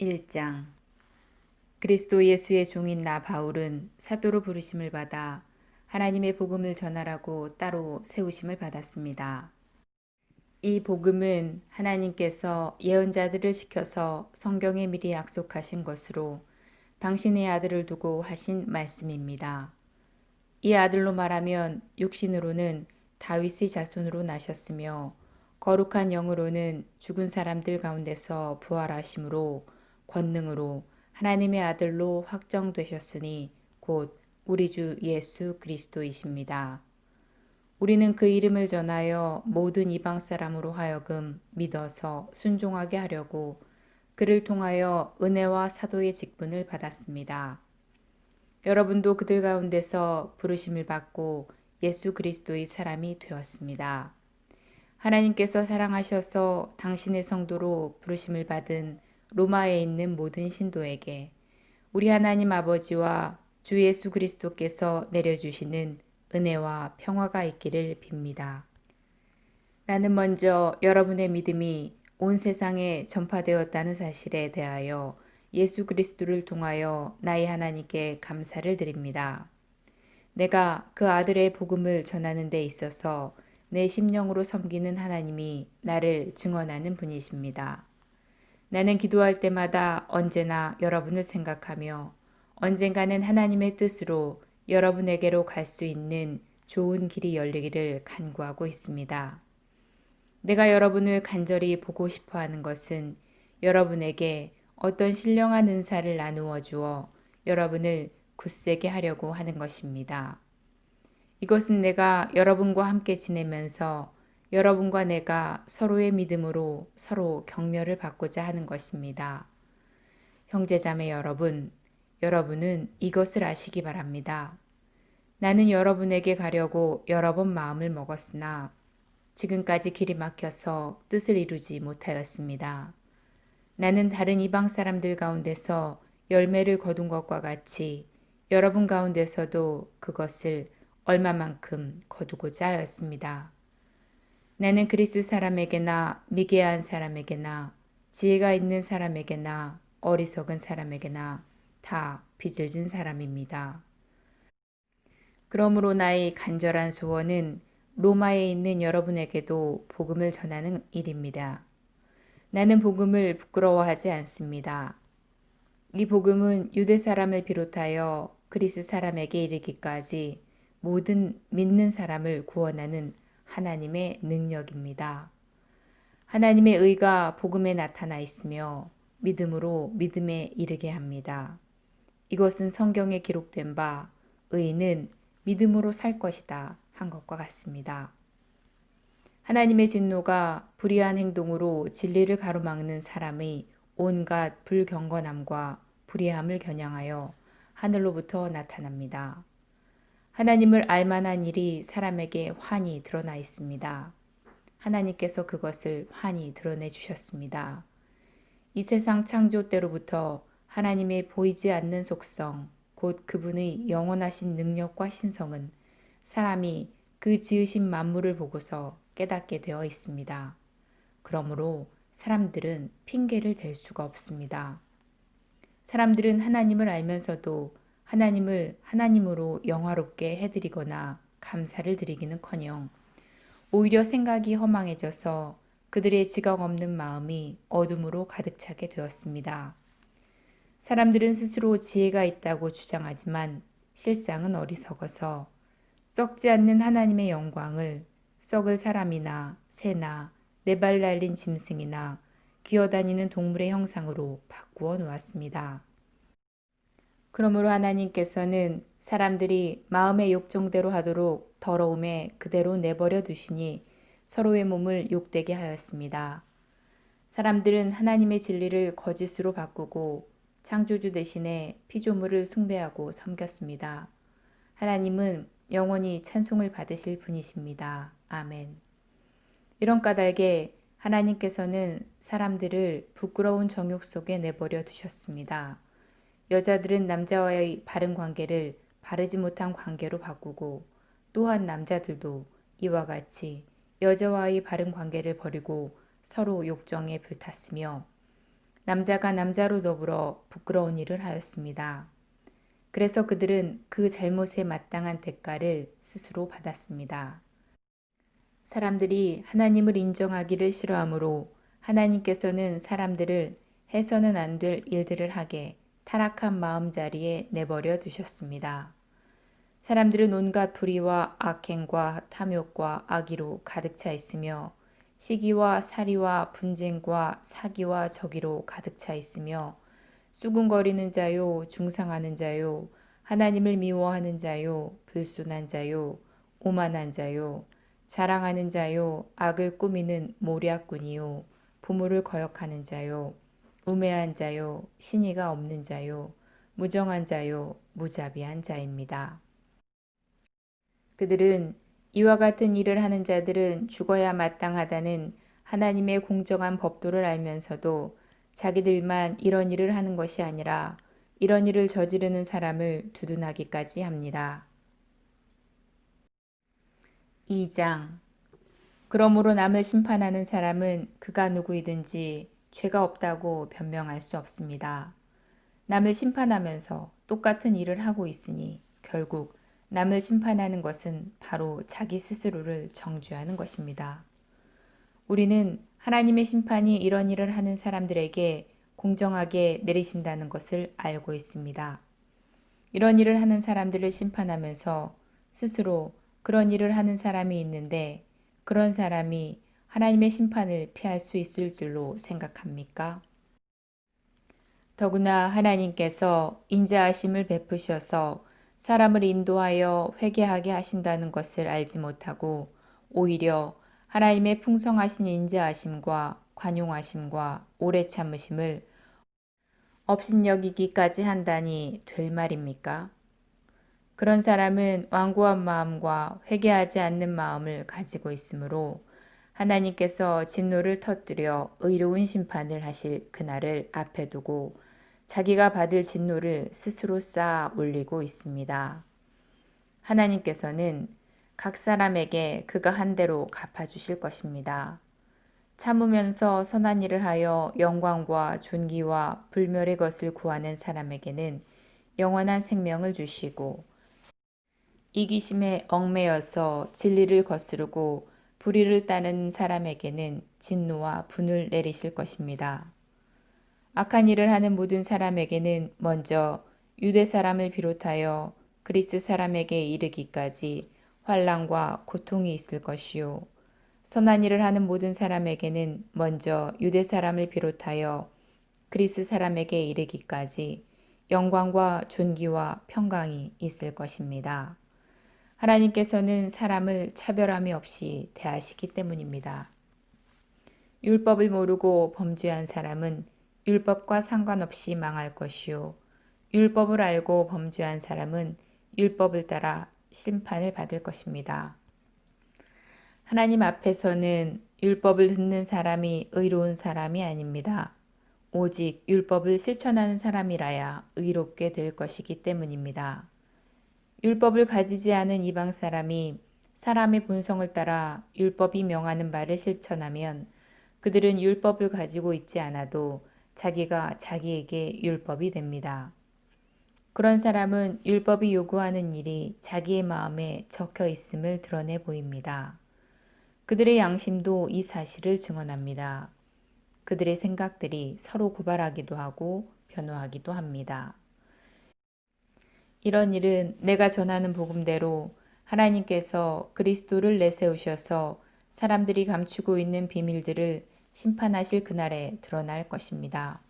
1장. 그리스도 예수의 종인 나 바울은 사도로 부르심을 받아 하나님의 복음을 전하라고 따로 세우심을 받았습니다. 이 복음은 하나님께서 예언자들을 시켜서 성경에 미리 약속하신 것으로 당신의 아들을 두고 하신 말씀입니다. 이 아들로 말하면 육신으로는 다윗의 자손으로 나셨으며 거룩한 영으로는 죽은 사람들 가운데서 부활하심으로 권능으로 하나님의 아들로 확정되셨으니 곧 우리 주 예수 그리스도이십니다. 우리는 그 이름을 전하여 모든 이방 사람으로 하여금 믿어서 순종하게 하려고 그를 통하여 은혜와 사도의 직분을 받았습니다. 여러분도 그들 가운데서 부르심을 받고 예수 그리스도의 사람이 되었습니다. 하나님께서 사랑하셔서 당신의 성도로 부르심을 받은 로마에 있는 모든 신도에게 우리 하나님 아버지와 주 예수 그리스도께서 내려주시는 은혜와 평화가 있기를 빕니다. 나는 먼저 여러분의 믿음이 온 세상에 전파되었다는 사실에 대하여 예수 그리스도를 통하여 나의 하나님께 감사를 드립니다. 내가 그 아들의 복음을 전하는 데 있어서 내 심령으로 섬기는 하나님이 나를 증언하는 분이십니다. 나는 기도할 때마다 언제나 여러분을 생각하며 언젠가는 하나님의 뜻으로 여러분에게로 갈 수 있는 좋은 길이 열리기를 간구하고 있습니다. 내가 여러분을 간절히 보고 싶어 하는 것은 여러분에게 어떤 신령한 은사를 나누어 주어 여러분을 굳세게 하려고 하는 것입니다. 이것은 내가 여러분과 함께 지내면서 여러분과 내가 서로의 믿음으로 서로 격려를 받고자 하는 것입니다. 형제자매 여러분, 여러분은 이것을 아시기 바랍니다. 나는 여러분에게 가려고 여러 번 마음을 먹었으나 지금까지 길이 막혀서 뜻을 이루지 못하였습니다. 나는 다른 이방 사람들 가운데서 열매를 거둔 것과 같이 여러분 가운데서도 그것을 얼마만큼 거두고자 하였습니다. 나는 그리스 사람에게나 미개한 사람에게나 지혜가 있는 사람에게나 어리석은 사람에게나 다 빚을 진 사람입니다. 그러므로 나의 간절한 소원은 로마에 있는 여러분에게도 복음을 전하는 일입니다. 나는 복음을 부끄러워하지 않습니다. 이 복음은 유대 사람을 비롯하여 그리스 사람에게 이르기까지 모든 믿는 사람을 구원하는 하나님의 능력입니다. 하나님의 의가 복음에 나타나 있으며 믿음으로 믿음에 이르게 합니다. 이것은 성경에 기록된 바 의인은 믿음으로 살 것이다 한 것과 같습니다. 하나님의 진노가 불의한 행동으로 진리를 가로막는 사람의 온갖 불경건함과 불의함을 겨냥하여 하늘로부터 나타납니다. 하나님을 알만한 일이 사람에게 환히 드러나 있습니다. 하나님께서 그것을 환히 드러내 주셨습니다. 이 세상 창조 때로부터 하나님의 보이지 않는 속성, 곧 그분의 영원하신 능력과 신성은 사람이 그 지으신 만물을 보고서 깨닫게 되어 있습니다. 그러므로 사람들은 핑계를 댈 수가 없습니다. 사람들은 하나님을 알면서도 하나님을 하나님으로 영화롭게 해드리거나 감사를 드리기는커녕 오히려 생각이 허망해져서 그들의 지각 없는 마음이 어둠으로 가득 차게 되었습니다. 사람들은 스스로 지혜가 있다고 주장하지만 실상은 어리석어서 썩지 않는 하나님의 영광을 썩을 사람이나 새나 네 발 날린 짐승이나 기어다니는 동물의 형상으로 바꾸어 놓았습니다. 그러므로 하나님께서는 사람들이 마음의 욕정대로 하도록 더러움에 그대로 내버려 두시니 서로의 몸을 욕되게 하였습니다. 사람들은 하나님의 진리를 거짓으로 바꾸고 창조주 대신에 피조물을 숭배하고 섬겼습니다. 하나님은 영원히 찬송을 받으실 분이십니다. 아멘. 이런 까닭에 하나님께서는 사람들을 부끄러운 정욕 속에 내버려 두셨습니다. 여자들은 남자와의 바른 관계를 바르지 못한 관계로 바꾸고 또한 남자들도 이와 같이 여자와의 바른 관계를 버리고 서로 욕정에 불탔으며 남자가 남자로 더불어 부끄러운 일을 하였습니다. 그래서 그들은 그 잘못에 마땅한 대가를 스스로 받았습니다. 사람들이 하나님을 인정하기를 싫어하므로 하나님께서는 사람들을 해서는 안 될 일들을 하게 타락한 마음자리에 내버려 두셨습니다. 사람들은 온갖 불의와 악행과 탐욕과 악의로 가득 차 있으며 시기와 살이와 분쟁과 사기와 저기로 가득 차 있으며 수군거리는 자요, 중상하는 자요, 하나님을 미워하는 자요, 불순한 자요, 오만한 자요, 자랑하는 자요, 악을 꾸미는 모략꾼이요, 부모를 거역하는 자요, 우매한 자요, 신의가 없는 자요, 무정한 자요, 무자비한 자입니다. 그들은 이와 같은 일을 하는 자들은 죽어야 마땅하다는 하나님의 공정한 법도를 알면서도 자기들만 이런 일을 하는 것이 아니라 이런 일을 저지르는 사람을 두둔하기까지 합니다. 2장. 그러므로 남을 심판하는 사람은 그가 누구이든지 죄가 없다고 변명할 수 없습니다. 남을 심판하면서 똑같은 일을 하고 있으니 결국 남을 심판하는 것은 바로 자기 스스로를 정죄하는 것입니다. 우리는 하나님의 심판이 이런 일을 하는 사람들에게 공정하게 내리신다는 것을 알고 있습니다. 이런 일을 하는 사람들을 심판하면서 스스로 그런 일을 하는 사람이 있는데 그런 사람이 하나님의 심판을 피할 수 있을 줄로 생각합니까? 더구나 하나님께서 인자하심을 베푸셔서 사람을 인도하여 회개하게 하신다는 것을 알지 못하고 오히려 하나님의 풍성하신 인자하심과 관용하심과 오래 참으심을 업신여기기까지 한다니 될 말입니까? 그런 사람은 완고한 마음과 회개하지 않는 마음을 가지고 있으므로 하나님께서 진노를 터뜨려 의로운 심판을 하실 그날을 앞에 두고 자기가 받을 진노를 스스로 쌓아 올리고 있습니다. 하나님께서는 각 사람에게 그가 한 대로 갚아주실 것입니다. 참으면서 선한 일을 하여 영광과 존귀와 불멸의 것을 구하는 사람에게는 영원한 생명을 주시고 이기심에 얽매여서 진리를 거스르고 불의를 따르는 사람에게는 진노와 분을 내리실 것입니다. 악한 일을 하는 모든 사람에게는 먼저 유대 사람을 비롯하여 그리스 사람에게 이르기까지 환난과 고통이 있을 것이요. 선한 일을 하는 모든 사람에게는 먼저 유대 사람을 비롯하여 그리스 사람에게 이르기까지 영광과 존귀와 평강이 있을 것입니다. 하나님께서는 사람을 차별함이 없이 대하시기 때문입니다. 율법을 모르고 범죄한 사람은 율법과 상관없이 망할 것이요. 율법을 알고 범죄한 사람은 율법을 따라 심판을 받을 것입니다. 하나님 앞에서는 율법을 듣는 사람이 의로운 사람이 아닙니다. 오직 율법을 실천하는 사람이라야 의롭게 될 것이기 때문입니다. 율법을 가지지 않은 이방 사람이 사람의 본성을 따라 율법이 명하는 바를 실천하면 그들은 율법을 가지고 있지 않아도 자기가 자기에게 율법이 됩니다. 그런 사람은 율법이 요구하는 일이 자기의 마음에 적혀 있음을 드러내 보입니다. 그들의 양심도 이 사실을 증언합니다. 그들의 생각들이 서로 고발하기도 하고 변호하기도 합니다. 이런 일은 내가 전하는 복음대로 하나님께서 그리스도를 내세우셔서 사람들이 감추고 있는 비밀들을 심판하실 그날에 드러날 것입니다.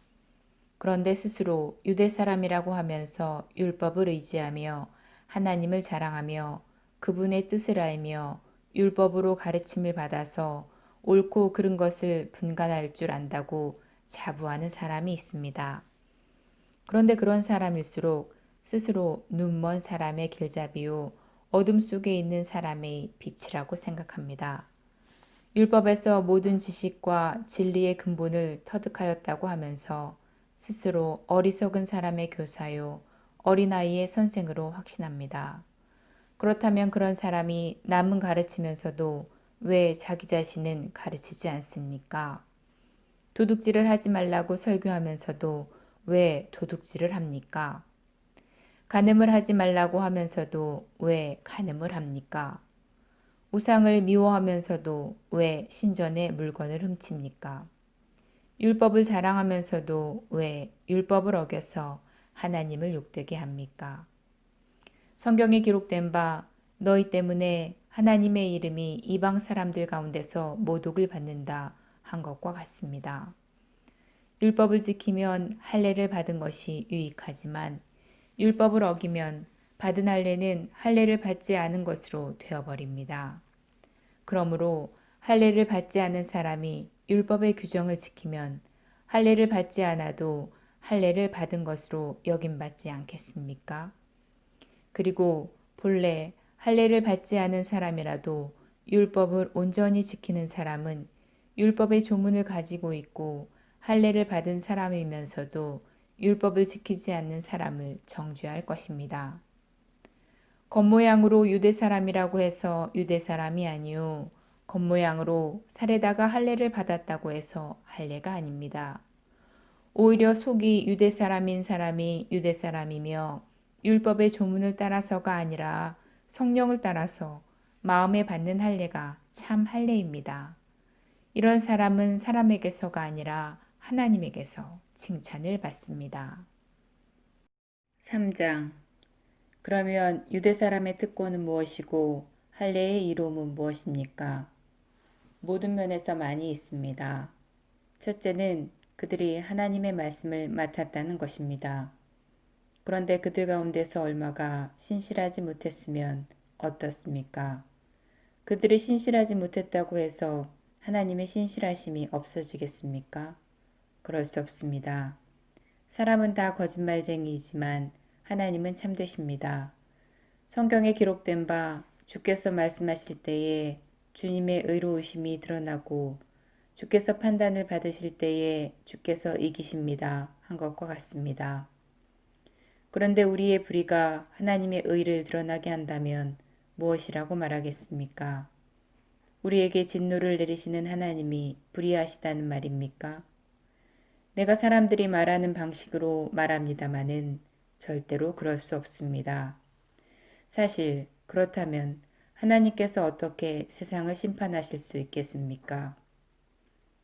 그런데 스스로 유대 사람이라고 하면서 율법을 의지하며 하나님을 자랑하며 그분의 뜻을 알며 율법으로 가르침을 받아서 옳고 그른 것을 분간할 줄 안다고 자부하는 사람이 있습니다. 그런데 그런 사람일수록 스스로 눈먼 사람의 길잡이요 어둠 속에 있는 사람의 빛이라고 생각합니다. 율법에서 모든 지식과 진리의 근본을 터득하였다고 하면서 스스로 어리석은 사람의 교사요 어린아이의 선생으로 확신합니다. 그렇다면 그런 사람이 남은 가르치면서도 왜 자기 자신은 가르치지 않습니까? 도둑질을 하지 말라고 설교하면서도 왜 도둑질을 합니까? 간음을 하지 말라고 하면서도 왜 간음을 합니까? 우상을 미워하면서도 왜 신전의 물건을 훔칩니까? 율법을 자랑하면서도 왜 율법을 어겨서 하나님을 욕되게 합니까? 성경에 기록된 바 너희 때문에 하나님의 이름이 이방 사람들 가운데서 모독을 받는다 한 것과 같습니다. 율법을 지키면 할례를 받은 것이 유익하지만 율법을 어기면 받은 할례는 할례를 받지 않은 것으로 되어버립니다. 그러므로 할례를 받지 않은 사람이 율법의 규정을 지키면 할례를 받지 않아도 할례를 받은 것으로 여김받지 않겠습니까? 그리고 본래 할례를 받지 않은 사람이라도 율법을 온전히 지키는 사람은 율법의 조문을 가지고 있고 할례를 받은 사람이면서도 율법을 지키지 않는 사람을 정죄할 것입니다. 겉모양으로 유대 사람이라고 해서 유대 사람이 아니요 겉모양으로 살에다가 할례를 받았다고 해서 할례가 아닙니다. 오히려 속이 유대 사람인 사람이 유대 사람이며 율법의 조문을 따라서가 아니라 성령을 따라서 마음에 받는 할례가 참 할례입니다. 이런 사람은 사람에게서가 아니라 하나님에게서 칭찬을 받습니다. 3장. 그러면 유대 사람의 특권은 무엇이고 할례의 이로움은 무엇입니까? 모든 면에서 많이 있습니다. 첫째는 그들이 하나님의 말씀을 맡았다는 것입니다. 그런데 그들 가운데서 얼마가 신실하지 못했으면 어떻습니까? 그들이 신실하지 못했다고 해서 하나님의 신실하심이 없어지겠습니까? 그럴 수 없습니다. 사람은 다 거짓말쟁이이지만 하나님은 참되십니다. 성경에 기록된 바 주께서 말씀하실 때에 주님의 의로우심이 드러나고 주께서 판단을 받으실 때에 주께서 이기십니다. 한 것과 같습니다. 그런데 우리의 불의가 하나님의 의를 드러나게 한다면 무엇이라고 말하겠습니까? 우리에게 진노를 내리시는 하나님이 불의하시다는 말입니까? 내가 사람들이 말하는 방식으로 말합니다마는 절대로 그럴 수 없습니다. 사실 그렇다면 하나님께서 어떻게 세상을 심판하실 수 있겠습니까?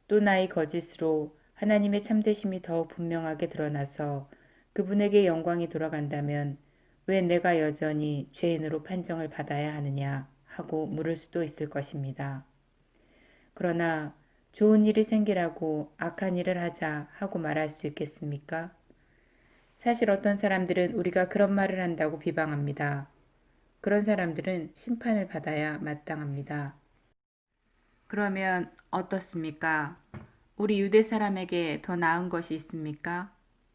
또 나의 거짓으로 하나님의 참되심이 더욱 분명하게 드러나서 그분에게 영광이 돌아간다면 왜 내가 여전히 죄인으로 판정을 받아야 하느냐 하고 물을 수도 있을 것입니다. 그러나 좋은 일이 생기라고 악한 일을 하자 하고 말할 수 있겠습니까? 사실 어떤 사람들은 우리가 그런 말을 한다고 비방합니다. 그런 사람들은 심판을 받아야 마땅합니다. 그러면 어떻습니까? 우리 유대 사람에게 더 나은 것이 있습니까?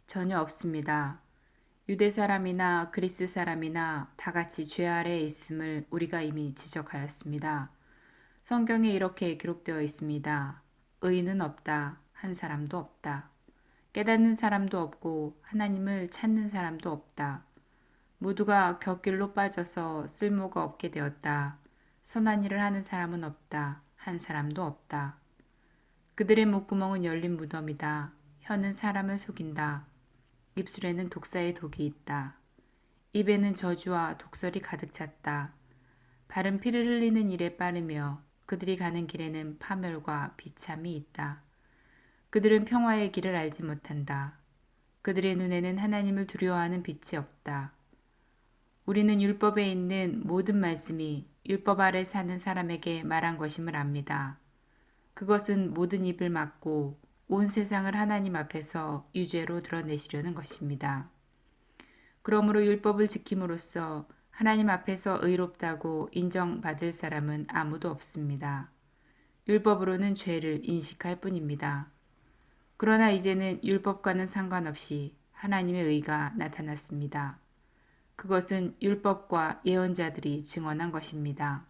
전혀 없습니다. 유대 사람이나 그리스 사람이나 다 같이 죄 아래에 있음을 우리가 이미 지적하였습니다. 성경에 이렇게 기록되어 있습니다. 의인은 없다. 한 사람도 없다. 깨닫는 사람도 없고 하나님을 찾는 사람도 없다. 모두가 곁길로 빠져서 쓸모가 없게 되었다. 선한 일을 하는 사람은 없다. 한 사람도 없다. 그들의 목구멍은 열린 무덤이다. 혀는 사람을 속인다. 입술에는 독사의 독이 있다. 입에는 저주와 독설이 가득 찼다. 발은 피를 흘리는 일에 빠르며 그들이 가는 길에는 파멸과 비참이 있다. 그들은 평화의 길을 알지 못한다. 그들의 눈에는 하나님을 두려워하는 빛이 없다. 우리는 율법에 있는 모든 말씀이 율법 아래 사는 사람에게 말한 것임을 압니다. 그것은 모든 입을 막고 온 세상을 하나님 앞에서 유죄로 드러내시려는 것입니다. 그러므로 율법을 지킴으로써 하나님 앞에서 의롭다고 인정받을 사람은 아무도 없습니다. 율법으로는 죄를 인식할 뿐입니다. 그러나 이제는 율법과는 상관없이 하나님의 의가 나타났습니다. 그것은 율법과 예언자들이 증언한 것입니다.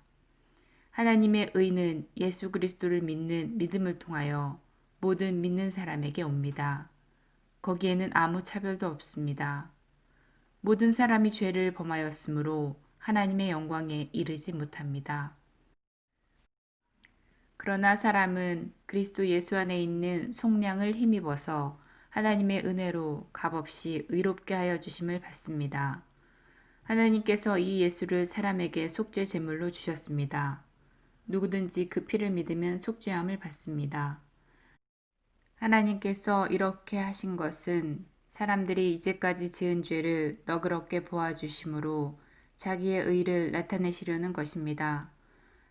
하나님의 의는 예수 그리스도를 믿는 믿음을 통하여 모든 믿는 사람에게 옵니다. 거기에는 아무 차별도 없습니다. 모든 사람이 죄를 범하였으므로 하나님의 영광에 이르지 못합니다. 그러나 사람은 그리스도 예수 안에 있는 속량을 힘입어서 하나님의 은혜로 값없이 의롭게 하여 주심을 받습니다. 하나님께서 이 예수를 사람에게 속죄 제물로 주셨습니다. 누구든지 그 피를 믿으면 속죄함을 받습니다. 하나님께서 이렇게 하신 것은 사람들이 이제까지 지은 죄를 너그럽게 보아주심으로 자기의 의를 나타내시려는 것입니다.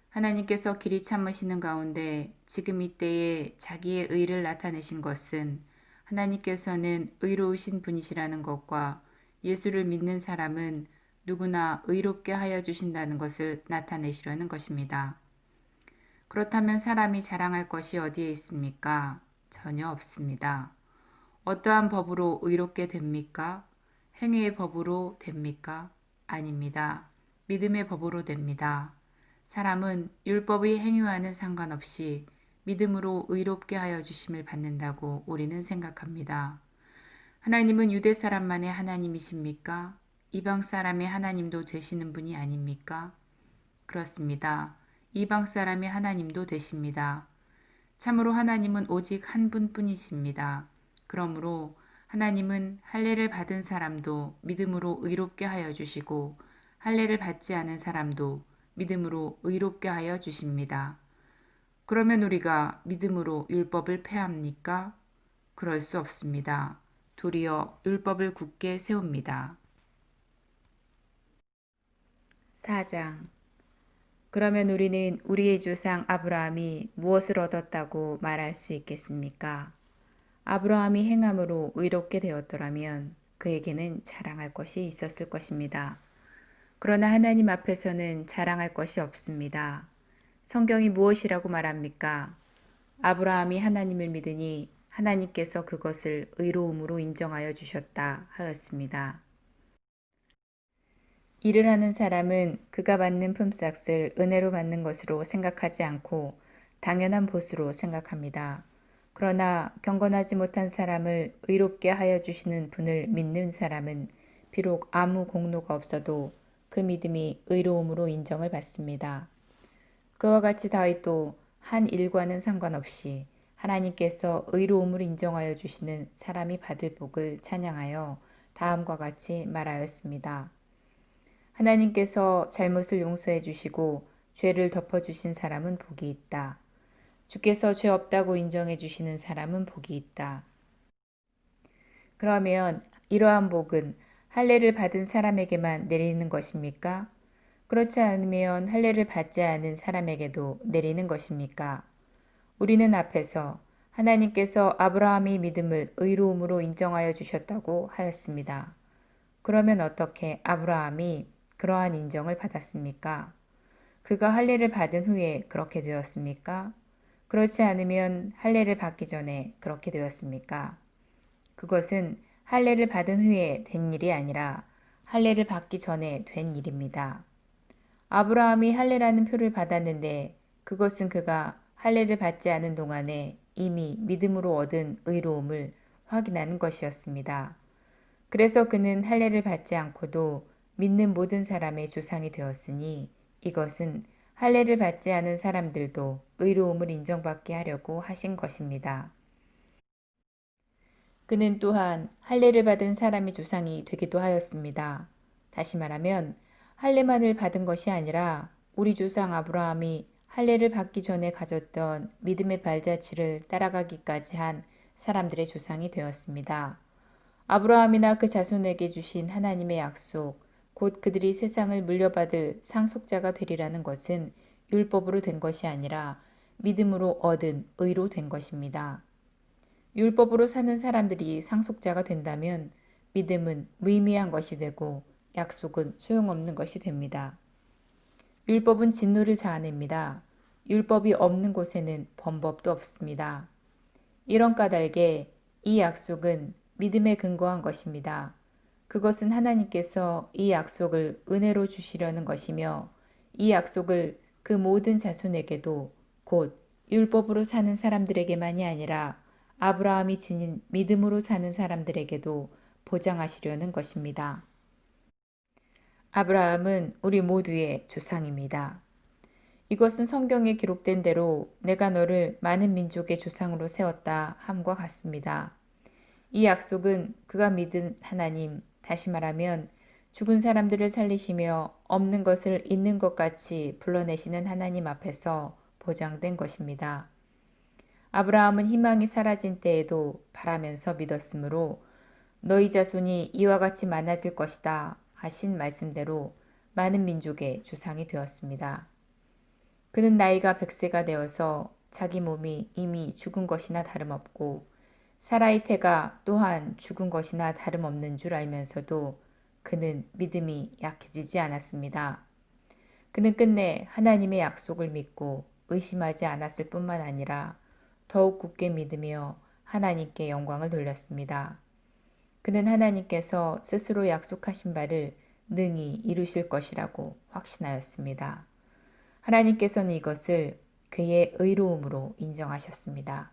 하나님께서 길이 참으시는 가운데 지금 이때에 자기의 의를 나타내신 것은 하나님께서는 의로우신 분이시라는 것과 예수를 믿는 사람은 누구나 의롭게 하여 주신다는 것을 나타내시려는 것입니다. 그렇다면 사람이 자랑할 것이 어디에 있습니까? 전혀 없습니다. 어떠한 법으로 의롭게 됩니까? 행위의 법으로 됩니까? 아닙니다. 믿음의 법으로 됩니다. 사람은 율법의 행위와는 상관없이 믿음으로 의롭게 하여 주심을 받는다고 우리는 생각합니다. 하나님은 유대 사람만의 하나님이십니까? 이방 사람의 하나님도 되시는 분이 아닙니까? 그렇습니다. 이방 사람의 하나님도 되십니다. 참으로 하나님은 오직 한 분뿐이십니다. 그러므로 하나님은 할례를 받은 사람도 믿음으로 의롭게 하여 주시고 할례를 받지 않은 사람도 믿음으로 의롭게 하여 주십니다. 그러면 우리가 믿음으로 율법을 폐합니까? 그럴 수 없습니다. 도리어 율법을 굳게 세웁니다. 4장. 그러면 우리는 우리의 조상 아브라함이 무엇을 얻었다고 말할 수 있겠습니까? 아브라함이 행함으로 의롭게 되었더라면 그에게는 자랑할 것이 있었을 것입니다. 그러나 하나님 앞에서는 자랑할 것이 없습니다. 성경이 무엇이라고 말합니까? 아브라함이 하나님을 믿으니 하나님께서 그것을 의로움으로 인정하여 주셨다 하였습니다. 일을 하는 사람은 그가 받는 품삯을 은혜로 받는 것으로 생각하지 않고 당연한 보수로 생각합니다. 그러나 경건하지 못한 사람을 의롭게 하여 주시는 분을 믿는 사람은 비록 아무 공로가 없어도 그 믿음이 의로움으로 인정을 받습니다. 그와 같이 다윗도 한 일과는 상관없이 하나님께서 의로움을 인정하여 주시는 사람이 받을 복을 찬양하여 다음과 같이 말하였습니다. 하나님께서 잘못을 용서해 주시고 죄를 덮어 주신 사람은 복이 있다. 주께서 죄 없다고 인정해 주시는 사람은 복이 있다. 그러면 이러한 복은 할례를 받은 사람에게만 내리는 것입니까? 그렇지 않으면 할례를 받지 않은 사람에게도 내리는 것입니까? 우리는 앞에서 하나님께서 아브라함의 믿음을 의로움으로 인정하여 주셨다고 하였습니다. 그러면 어떻게 아브라함이 그러한 인정을 받았습니까? 그가 할례를 받은 후에 그렇게 되었습니까? 그렇지 않으면 할례를 받기 전에 그렇게 되었습니까? 그것은 할례를 받은 후에 된 일이 아니라 할례를 받기 전에 된 일입니다. 아브라함이 할례라는 표를 받았는데 그것은 그가 할례를 받지 않은 동안에 이미 믿음으로 얻은 의로움을 확인하는 것이었습니다. 그래서 그는 할례를 받지 않고도 믿는 모든 사람의 조상이 되었으니 이것은 할례를 받지 않은 사람들도 의로움을 인정받게 하려고 하신 것입니다. 그는 또한 할례를 받은 사람의 조상이 되기도 하였습니다. 다시 말하면 할례만을 받은 것이 아니라 우리 조상 아브라함이 할례를 받기 전에 가졌던 믿음의 발자취를 따라가기까지 한 사람들의 조상이 되었습니다. 아브라함이나 그 자손에게 주신 하나님의 약속, 곧 그들이 세상을 물려받을 상속자가 되리라는 것은 율법으로 된 것이 아니라 믿음으로 얻은 의로 된 것입니다. 율법으로 사는 사람들이 상속자가 된다면 믿음은 무의미한 것이 되고 약속은 소용없는 것이 됩니다. 율법은 진노를 자아냅니다. 율법이 없는 곳에는 범법도 없습니다. 이런 까닭에 이 약속은 믿음에 근거한 것입니다. 그것은 하나님께서 이 약속을 은혜로 주시려는 것이며 이 약속을 그 모든 자손에게도 곧 율법으로 사는 사람들에게만이 아니라 아브라함이 지닌 믿음으로 사는 사람들에게도 보장하시려는 것입니다. 아브라함은 우리 모두의 조상입니다. 이것은 성경에 기록된 대로 내가 너를 많은 민족의 조상으로 세웠다 함과 같습니다. 이 약속은 그가 믿은 하나님, 다시 말하면 죽은 사람들을 살리시며 없는 것을 있는 것 같이 불러내시는 하나님 앞에서 보장된 것입니다. 아브라함은 희망이 사라진 때에도 바라면서 믿었으므로 너희 자손이 이와 같이 많아질 것이다 하신 말씀대로 많은 민족의 조상이 되었습니다. 그는 나이가 100세가 되어서 자기 몸이 이미 죽은 것이나 다름없고 사라의 태가 또한 죽은 것이나 다름없는 줄 알면서도 그는 믿음이 약해지지 않았습니다. 그는 끝내 하나님의 약속을 믿고 의심하지 않았을 뿐만 아니라 더욱 굳게 믿으며 하나님께 영광을 돌렸습니다. 그는 하나님께서 스스로 약속하신 바를 능히 이루실 것이라고 확신하였습니다. 하나님께서는 이것을 그의 의로움으로 인정하셨습니다.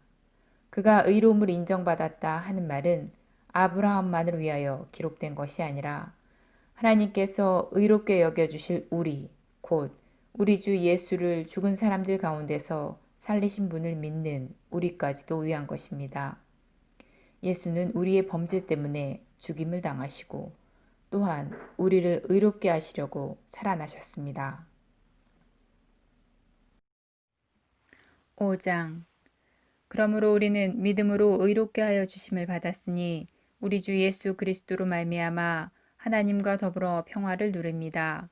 그가 의로움을 인정받았다 하는 말은 아브라함만을 위하여 기록된 것이 아니라 하나님께서 의롭게 여겨주실 우리, 곧 우리 주 예수를 죽은 사람들 가운데서 살리신 분을 믿는 우리까지도 위한 것입니다. 예수는 우리의 범죄 때문에 죽임을 당하시고 또한 우리를 의롭게 하시려고 살아나셨습니다. 5장 그러므로 우리는 믿음으로 의롭게 하여 주심을 받았으니 우리 주 예수 그리스도로 말미암아 하나님과 더불어 평화를 누립니다.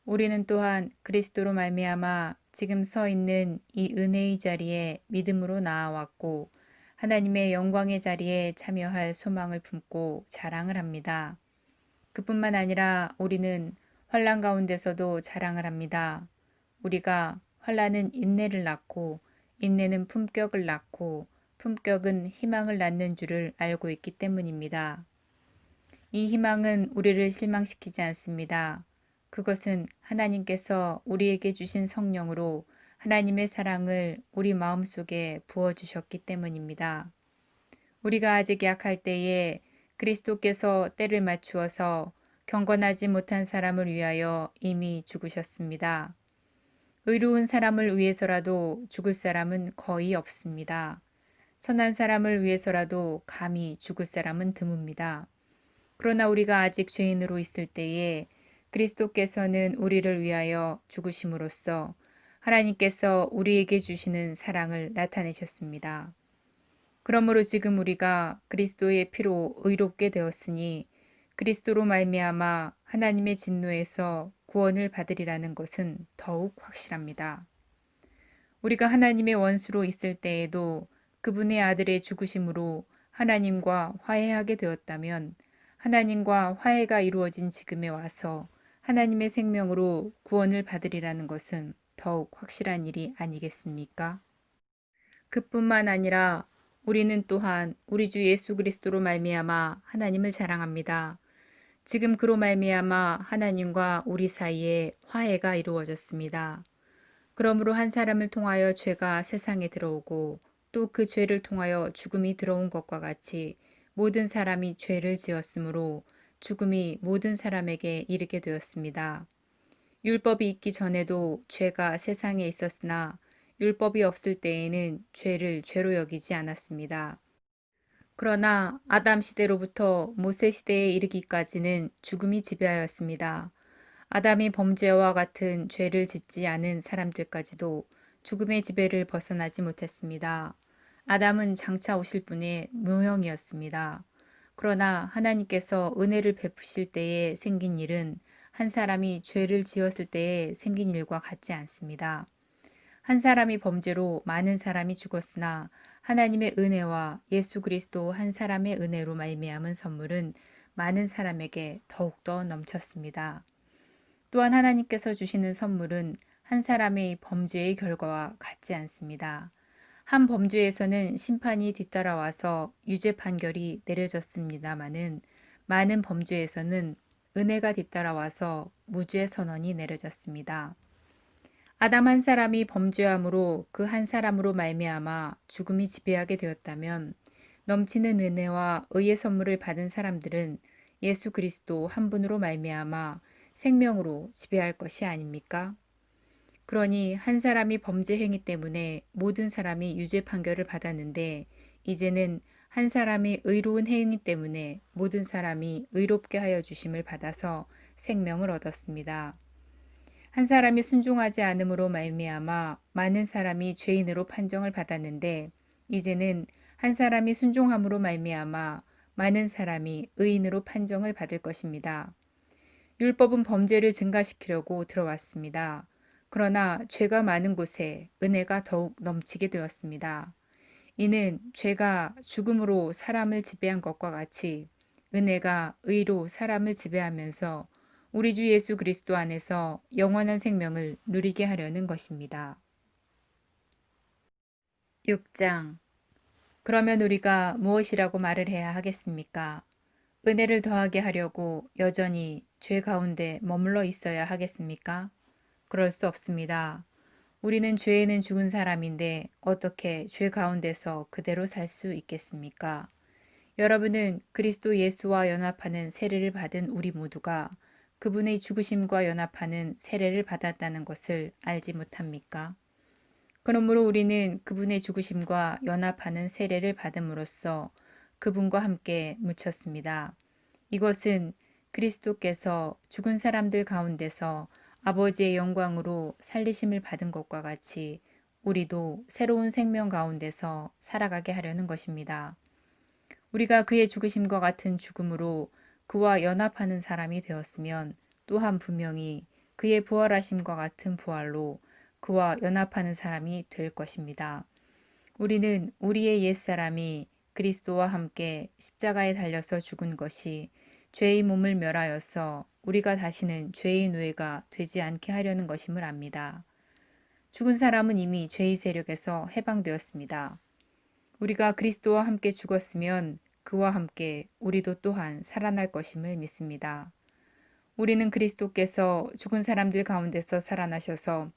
우리는 또한 그리스도로 말미암아 지금 서 있는 이 은혜의 자리에 믿음으로 나아왔고 하나님의 영광의 자리에 참여할 소망을 품고 자랑을 합니다. 그뿐만 아니라 우리는 환난 가운데서도 자랑을 합니다. 우리가 환난은 인내를 낳고 인내는 품격을 낳고 품격은 희망을 낳는 줄을 알고 있기 때문입니다. 이 희망은 우리를 실망시키지 않습니다. 그것은 하나님께서 우리에게 주신 성령으로 하나님의 사랑을 우리 마음속에 부어주셨기 때문입니다. 우리가 아직 약할 때에 그리스도께서 때를 맞추어서 경건하지 못한 사람을 위하여 이미 죽으셨습니다. 의로운 사람을 위해서라도 죽을 사람은 거의 없습니다. 선한 사람을 위해서라도 감히 죽을 사람은 드뭅니다. 그러나 우리가 아직 죄인으로 있을 때에 그리스도께서는 우리를 위하여 죽으심으로써 하나님께서 우리에게 주시는 사랑을 나타내셨습니다. 그러므로 지금 우리가 그리스도의 피로 의롭게 되었으니 그리스도로 말미암아 하나님의 진노에서 구원을 받으리라는 것은 더욱 확실합니다. 우리가 하나님의 원수로 있을 때에도 그분의 아들의 죽으심으로 하나님과 화해하게 되었다면 하나님과 화해가 이루어진 지금에 와서 하나님의 생명으로 구원을 받으리라는 것은 더욱 확실한 일이 아니겠습니까? 그뿐만 아니라 우리는 또한 우리 주 예수 그리스도로 말미암아 하나님을 자랑합니다. 지금 그로 말미암아 하나님과 우리 사이에 화해가 이루어졌습니다. 그러므로 한 사람을 통하여 죄가 세상에 들어오고 또 그 죄를 통하여 죽음이 들어온 것과 같이 모든 사람이 죄를 지었으므로 죽음이 모든 사람에게 이르게 되었습니다. 율법이 있기 전에도 죄가 세상에 있었으나 율법이 없을 때에는 죄를 죄로 여기지 않았습니다. 그러나 아담 시대로부터 모세 시대에 이르기까지는 죽음이 지배하였습니다. 아담이 범죄와 같은 죄를 짓지 않은 사람들까지도 죽음의 지배를 벗어나지 못했습니다. 아담은 장차 오실 분의 묘형이었습니다. 그러나 하나님께서 은혜를 베푸실 때에 생긴 일은 한 사람이 죄를 지었을 때에 생긴 일과 같지 않습니다. 한 사람이 범죄로 많은 사람이 죽었으나 하나님의 은혜와 예수 그리스도 한 사람의 은혜로 말미암은 선물은 많은 사람에게 더욱더 넘쳤습니다. 또한 하나님께서 주시는 선물은 한 사람의 범죄의 결과와 같지 않습니다. 한 범죄에서는 심판이 뒤따라와서 유죄 판결이 내려졌습니다마는 많은 범죄에서는 은혜가 뒤따라와서 무죄 선언이 내려졌습니다. 아담 한 사람이 범죄함으로 그 한 사람으로 말미암아 죽음이 지배하게 되었다면 넘치는 은혜와 의의 선물을 받은 사람들은 예수 그리스도 한 분으로 말미암아 생명으로 지배할 것이 아닙니까? 그러니 한 사람이 범죄 행위 때문에 모든 사람이 유죄 판결을 받았는데 이제는 한 사람이 의로운 행위 때문에 모든 사람이 의롭게 하여 주심을 받아서 생명을 얻었습니다. 한 사람이 순종하지 않음으로 말미암아 많은 사람이 죄인으로 판정을 받았는데 이제는 한 사람이 순종함으로 말미암아 많은 사람이 의인으로 판정을 받을 것입니다. 율법은 범죄를 증가시키려고 들어왔습니다. 그러나 죄가 많은 곳에 은혜가 더욱 넘치게 되었습니다. 이는 죄가 죽음으로 사람을 지배한 것과 같이 은혜가 의로 사람을 지배하면서 우리 주 예수 그리스도 안에서 영원한 생명을 누리게 하려는 것입니다. 6장. 그러면 우리가 무엇이라고 말을 해야 하겠습니까? 은혜를 더하게 하려고 여전히 죄 가운데 머물러 있어야 하겠습니까? 그럴 수 없습니다. 우리는 죄에는 죽은 사람인데 어떻게 죄 가운데서 그대로 살 수 있겠습니까? 여러분은 그리스도 예수와 연합하는 세례를 받은 우리 모두가 그분의 죽으심과 연합하는 세례를 받았다는 것을 알지 못합니까? 그러므로 우리는 그분의 죽으심과 연합하는 세례를 받음으로써 그분과 함께 묻혔습니다. 이것은 그리스도께서 죽은 사람들 가운데서 아버지의 영광으로 살리심을 받은 것과 같이 우리도 새로운 생명 가운데서 살아가게 하려는 것입니다. 우리가 그의 죽으심과 같은 죽음으로 그와 연합하는 사람이 되었으면 또한 분명히 그의 부활하심과 같은 부활로 그와 연합하는 사람이 될 것입니다. 우리는 우리의 옛사람이 그리스도와 함께 십자가에 달려서 죽은 것이 죄의 몸을 멸하여서 우리가 다시는 죄의 노예가 되지 않게 하려는 것임을 압니다. 죽은 사람은 이미 죄의 세력에서 해방되었습니다. 우리가 그리스도와 함께 죽었으면 그와 함께 우리도 또한 살아날 것임을 믿습니다. 우리는 그리스도께서 죽은 사람들 가운데서 살아나셔서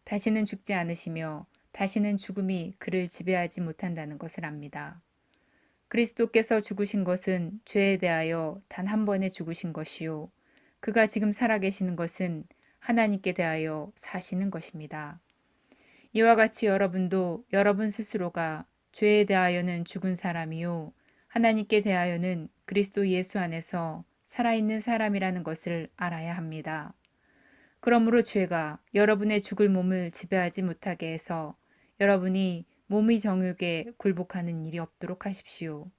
다시는 죽지 않으시며 다시는 죽음이 그를 지배하지 못한다는 것을 압니다. 그리스도께서 죽으신 것은 죄에 대하여 단 한 번에 죽으신 것이요. 그가 지금 살아계시는 것은 하나님께 대하여 사시는 것입니다. 이와 같이 여러분도 여러분 스스로가 죄에 대하여는 죽은 사람이요. 하나님께 대하여는 그리스도 예수 안에서 살아있는 사람이라는 것을 알아야 합니다. 그러므로 죄가 여러분의 죽을 몸을 지배하지 못하게 해서 여러분이 몸의 정욕에 굴복하는 일이 없도록 하십시오.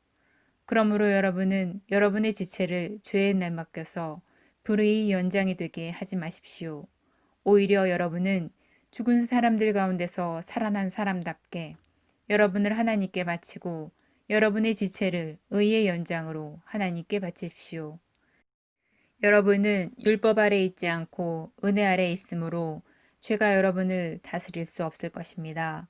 그러므로 여러분은 여러분의 지체를 죄에 내맡겨서 불의의 연장이 되게 하지 마십시오. 오히려 여러분은 죽은 사람들 가운데서 살아난 사람답게 여러분을 하나님께 바치고 여러분의 지체를 의의 연장으로 하나님께 바치십시오. 여러분은 율법 아래 있지 않고 은혜 아래 있으므로 죄가 여러분을 다스릴 수 없을 것입니다.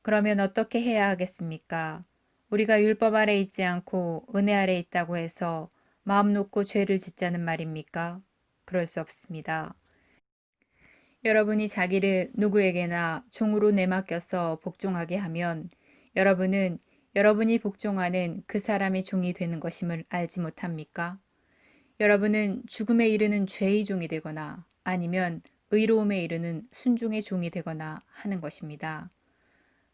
그러면 어떻게 해야 하겠습니까? 우리가 율법 아래 있지 않고 은혜 아래 있다고 해서 마음 놓고 죄를 짓자는 말입니까? 그럴 수 없습니다. 여러분이 자기를 누구에게나 종으로 내맡겨서 복종하게 하면 여러분은 여러분이 복종하는 그 사람의 종이 되는 것임을 알지 못합니까? 여러분은 죽음에 이르는 죄의 종이 되거나 아니면 의로움에 이르는 순종의 종이 되거나 하는 것입니다.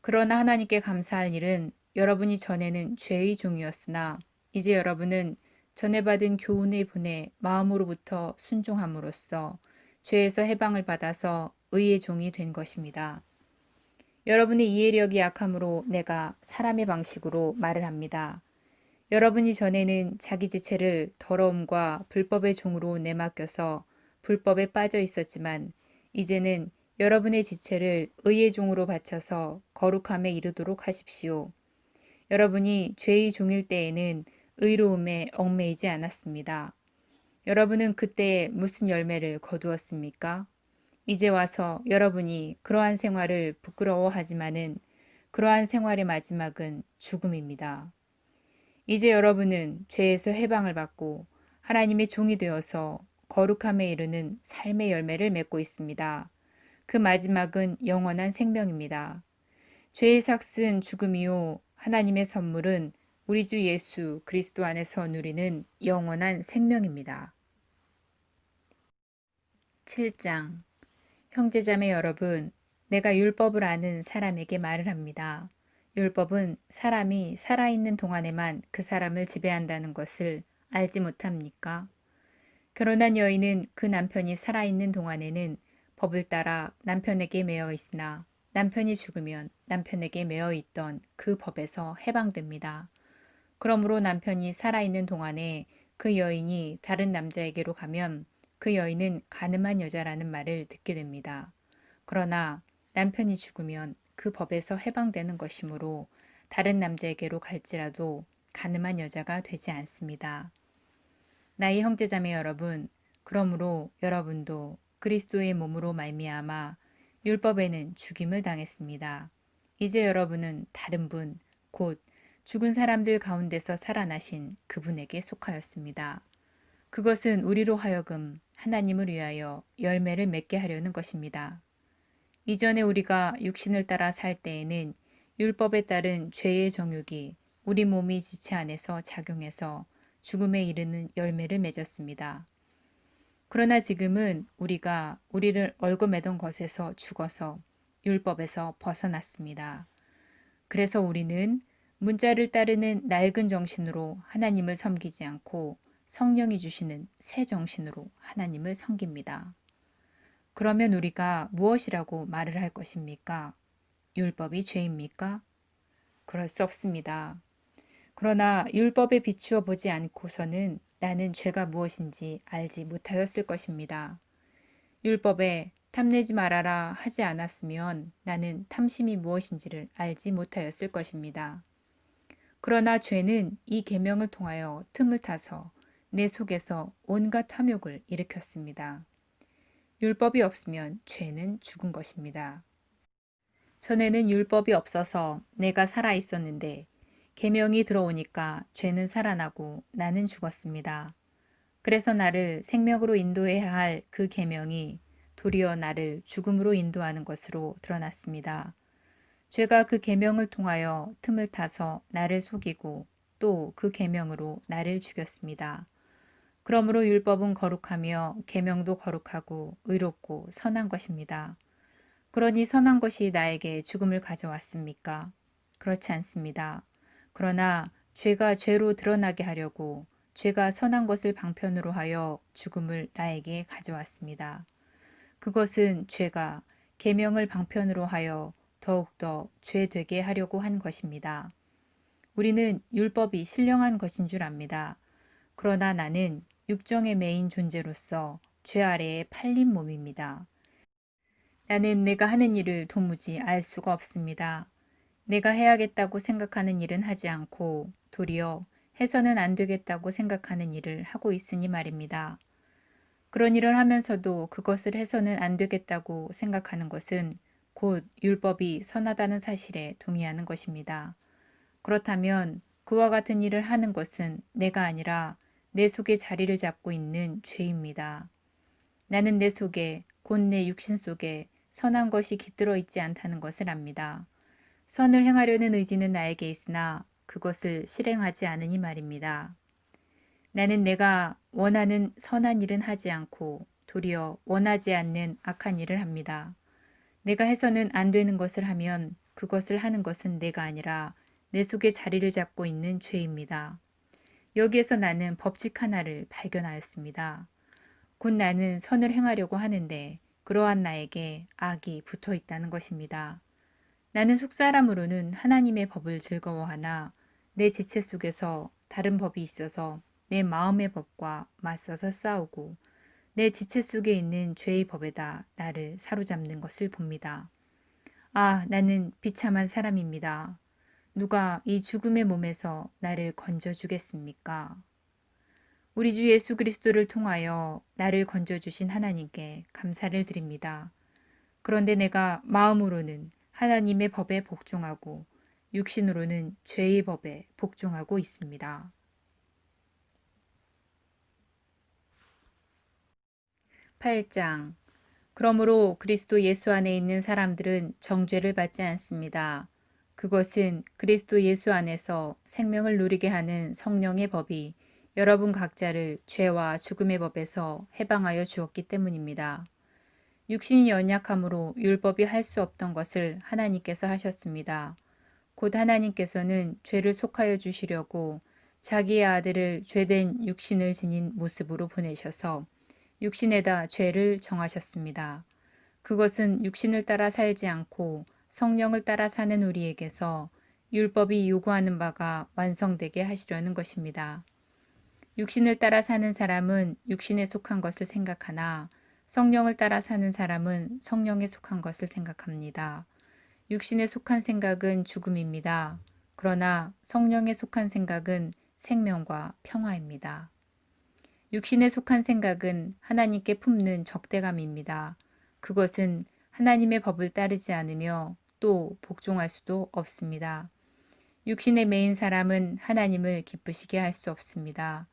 그러나 하나님께 감사할 일은 여러분이 전에는 죄의 종이었으나 이제 여러분은 전에 받은 교훈의 분에 마음으로부터 순종함으로써 죄에서 해방을 받아서 의의 종이 된 것입니다. 여러분의 이해력이 약함으로 내가 사람의 방식으로 말을 합니다. 여러분이 전에는 자기 지체를 더러움과 불법의 종으로 내맡겨서 불법에 빠져 있었지만 이제는 여러분의 지체를 의의 종으로 바쳐서 거룩함에 이르도록 하십시오. 여러분이 죄의 종일 때에는 의로움에 얽매이지 않았습니다. 여러분은 그때 무슨 열매를 거두었습니까? 이제 와서 여러분이 그러한 생활을 부끄러워하지만은 그러한 생활의 마지막은 죽음입니다. 이제 여러분은 죄에서 해방을 받고 하나님의 종이 되어서 거룩함에 이르는 삶의 열매를 맺고 있습니다. 그 마지막은 영원한 생명입니다. 죄의 삭은 죽음이요 하나님의 선물은 우리 주 예수 그리스도 안에서 누리는 영원한 생명입니다. 7장. 형제자매 여러분, 내가 율법을 아는 사람에게 말을 합니다. 율법은 사람이 살아있는 동안에만 그 사람을 지배한다는 것을 알지 못합니까? 결혼한 여인은 그 남편이 살아있는 동안에는 법을 따라 남편에게 매여 있으나 남편이 죽으면 남편에게 매여 있던 그 법에서 해방됩니다. 그러므로 남편이 살아있는 동안에 그 여인이 다른 남자에게로 가면 그 여인은 간음한 여자라는 말을 듣게 됩니다. 그러나 남편이 죽으면 그 법에서 해방되는 것이므로 다른 남자에게로 갈지라도 간음한 여자가 되지 않습니다. 나의 형제자매 여러분, 그러므로 여러분도 그리스도의 몸으로 말미암아 율법에는 죽임을 당했습니다. 이제 여러분은 다른 분, 곧 죽은 사람들 가운데서 살아나신 그분에게 속하였습니다. 그것은 우리로 하여금 하나님을 위하여 열매를 맺게 하려는 것입니다. 이전에 우리가 육신을 따라 살 때에는 율법에 따른 죄의 정욕이 우리 몸이 지체 안에서 작용해서 죽음에 이르는 열매를 맺었습니다. 그러나 지금은 우리가 우리를 얽어매던 것에서 죽어서 율법에서 벗어났습니다. 그래서 우리는 문자를 따르는 낡은 정신으로 하나님을 섬기지 않고 성령이 주시는 새 정신으로 하나님을 섬깁니다. 그러면 우리가 무엇이라고 말을 할 것입니까? 율법이 죄입니까? 그럴 수 없습니다. 그러나 율법에 비추어 보지 않고서는 나는 죄가 무엇인지 알지 못하였을 것입니다. 율법에 탐내지 말아라 하지 않았으면 나는 탐심이 무엇인지를 알지 못하였을 것입니다. 그러나 죄는 이 계명을 통하여 틈을 타서 내 속에서 온갖 탐욕을 일으켰습니다. 율법이 없으면 죄는 죽은 것입니다. 전에는 율법이 없어서 내가 살아 있었는데 계명이 들어오니까 죄는 살아나고 나는 죽었습니다. 그래서 나를 생명으로 인도해야 할 그 계명이 도리어 나를 죽음으로 인도하는 것으로 드러났습니다. 죄가 그 계명을 통하여 틈을 타서 나를 속이고 또 그 계명으로 나를 죽였습니다. 그러므로 율법은 거룩하며 계명도 거룩하고 의롭고 선한 것입니다. 그러니 선한 것이 나에게 죽음을 가져왔습니까? 그렇지 않습니다. 그러나 죄가 죄로 드러나게 하려고 죄가 선한 것을 방편으로 하여 죽음을 나에게 가져왔습니다. 그것은 죄가 계명을 방편으로 하여 더욱더 죄 되게 하려고 한 것입니다. 우리는 율법이 신령한 것인 줄 압니다. 그러나 나는 육정의 매인 존재로서 죄 아래에 팔린 몸입니다. 나는 내가 하는 일을 도무지 알 수가 없습니다. 내가 해야겠다고 생각하는 일은 하지 않고 도리어 해서는 안 되겠다고 생각하는 일을 하고 있으니 말입니다. 그런 일을 하면서도 그것을 해서는 안 되겠다고 생각하는 것은 곧 율법이 선하다는 사실에 동의하는 것입니다. 그렇다면 그와 같은 일을 하는 것은 내가 아니라 내 속에 자리를 잡고 있는 죄입니다. 나는 내 속에 곧 내 육신 속에 선한 것이 깃들어 있지 않다는 것을 압니다. 선을 행하려는 의지는 나에게 있으나 그것을 실행하지 않으니 말입니다. 나는 내가 원하는 선한 일은 하지 않고 도리어 원하지 않는 악한 일을 합니다. 내가 해서는 안 되는 것을 하면 그것을 하는 것은 내가 아니라 내 속에 자리를 잡고 있는 죄입니다. 여기에서 나는 법칙 하나를 발견하였습니다. 곧 나는 선을 행하려고 하는데 그러한 나에게 악이 붙어 있다는 것입니다. 나는 속사람으로는 하나님의 법을 즐거워하나 내 지체 속에서 다른 법이 있어서 내 마음의 법과 맞서서 싸우고 내 지체 속에 있는 죄의 법에다 나를 사로잡는 것을 봅니다. 아, 나는 비참한 사람입니다. 누가 이 죽음의 몸에서 나를 건져주겠습니까? 우리 주 예수 그리스도를 통하여 나를 건져주신 하나님께 감사를 드립니다. 그런데 내가 마음으로는 하나님의 법에 복종하고 육신으로는 죄의 법에 복종하고 있습니다. 8장. 그러므로 그리스도 예수 안에 있는 사람들은 정죄를 받지 않습니다. 그것은 그리스도 예수 안에서 생명을 누리게 하는 성령의 법이 여러분 각자를 죄와 죽음의 법에서 해방하여 주었기 때문입니다. 육신이 연약함으로 율법이 할 수 없던 것을 하나님께서 하셨습니다. 곧 하나님께서는 죄를 속하여 주시려고 자기의 아들을 죄된 육신을 지닌 모습으로 보내셔서 육신에다 죄를 정하셨습니다. 그것은 육신을 따라 살지 않고 성령을 따라 사는 우리에게서 율법이 요구하는 바가 완성되게 하시려는 것입니다. 육신을 따라 사는 사람은 육신에 속한 것을 생각하나 성령을 따라 사는 사람은 성령에 속한 것을 생각합니다. 육신에 속한 생각은 죽음입니다. 그러나 성령에 속한 생각은 생명과 평화입니다. 육신에 속한 생각은 하나님께 품는 적대감입니다. 그것은 하나님의 법을 따르지 않으며 또 복종할 수도 없습니다. 육신에 매인 사람은 하나님을 기쁘시게 할 수 없습니다.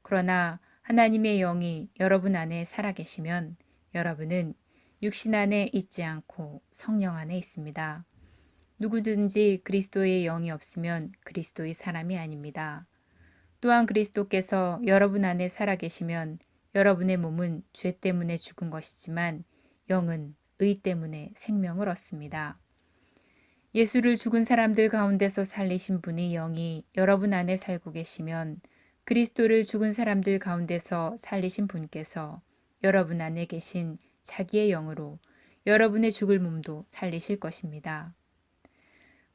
그러나 하나님의 영이 여러분 안에 살아계시면 여러분은 육신 안에 있지 않고 성령 안에 있습니다. 누구든지 그리스도의 영이 없으면 그리스도의 사람이 아닙니다. 또한 그리스도께서 여러분 안에 살아계시면 여러분의 몸은 죄 때문에 죽은 것이지만 영은 의 때문에 생명을 얻습니다. 예수를 죽은 사람들 가운데서 살리신 분의 영이 여러분 안에 살고 계시면 그리스도를 죽은 사람들 가운데서 살리신 분께서 여러분 안에 계신 자기의 영으로 여러분의 죽을 몸도 살리실 것입니다.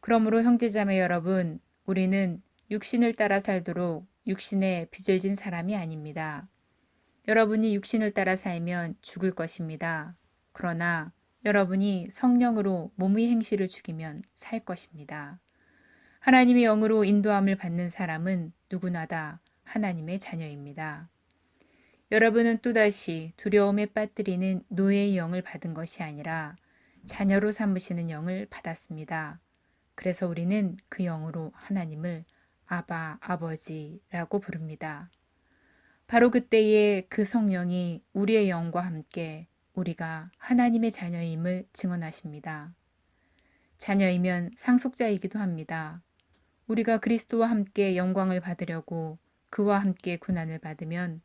그러므로 형제자매 여러분, 우리는 육신을 따라 살도록 육신에 빚을 진 사람이 아닙니다. 여러분이 육신을 따라 살면 죽을 것입니다. 그러나 여러분이 성령으로 몸의 행실을 죽이면 살 것입니다. 하나님의 영으로 인도함을 받는 사람은 누구나 다 하나님의 자녀입니다. 여러분은 또다시 두려움에 빠뜨리는 노예의 영을 받은 것이 아니라 자녀로 삼으시는 영을 받았습니다. 그래서 우리는 그 영으로 하나님을 아바, 아버지라고 부릅니다. 바로 그때에 그 성령이 우리의 영과 함께 우리가 하나님의 자녀임을 증언하십니다. 자녀이면 상속자이기도 합니다. 우리가 그리스도와 함께 영광을 받으려고 그와 함께 고난을 받으면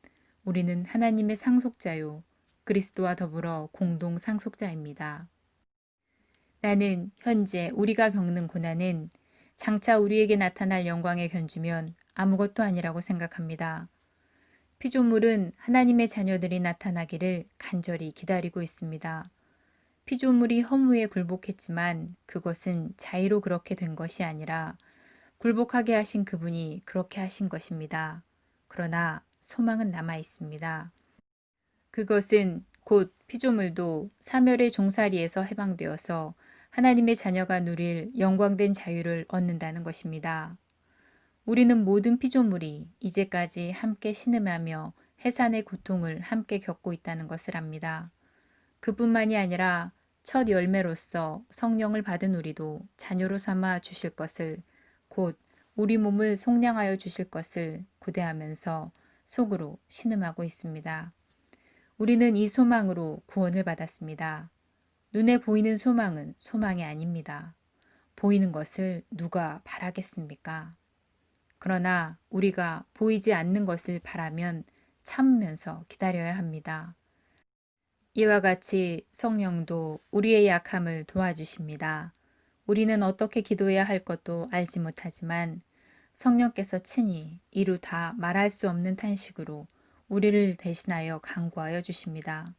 우리는 하나님의 상속자요, 그리스도와 더불어 공동 상속자입니다. 나는 현재 우리가 겪는 고난은 장차 우리에게 나타날 영광에 견주면 아무것도 아니라고 생각합니다. 피조물은 하나님의 자녀들이 나타나기를 간절히 기다리고 있습니다. 피조물이 허무에 굴복했지만 그것은 자의로 그렇게 된 것이 아니라 굴복하게 하신 그분이 그렇게 하신 것입니다. 그러나 소망은 남아 있습니다. 그것은 곧 피조물도 사멸의 종살이에서 해방되어서 하나님의 자녀가 누릴 영광된 자유를 얻는다는 것입니다. 우리는 모든 피조물이 이제까지 함께 신음하며 해산의 고통을 함께 겪고 있다는 것을 압니다. 그뿐만이 아니라 첫 열매로서 성령을 받은 우리도 자녀로 삼아 주실 것을, 곧 우리 몸을 속량하여 주실 것을 고대하면서 속으로 신음하고 있습니다. 우리는 이 소망으로 구원을 받았습니다. 눈에 보이는 소망은 소망이 아닙니다. 보이는 것을 누가 바라겠습니까? 그러나 우리가 보이지 않는 것을 바라면 참으면서 기다려야 합니다. 이와 같이 성령도 우리의 약함을 도와주십니다. 우리는 어떻게 기도해야 할 것도 알지 못하지만 성령께서 친히 이루 다 말할 수 없는 탄식으로 우리를 대신하여 간구하여 주십니다.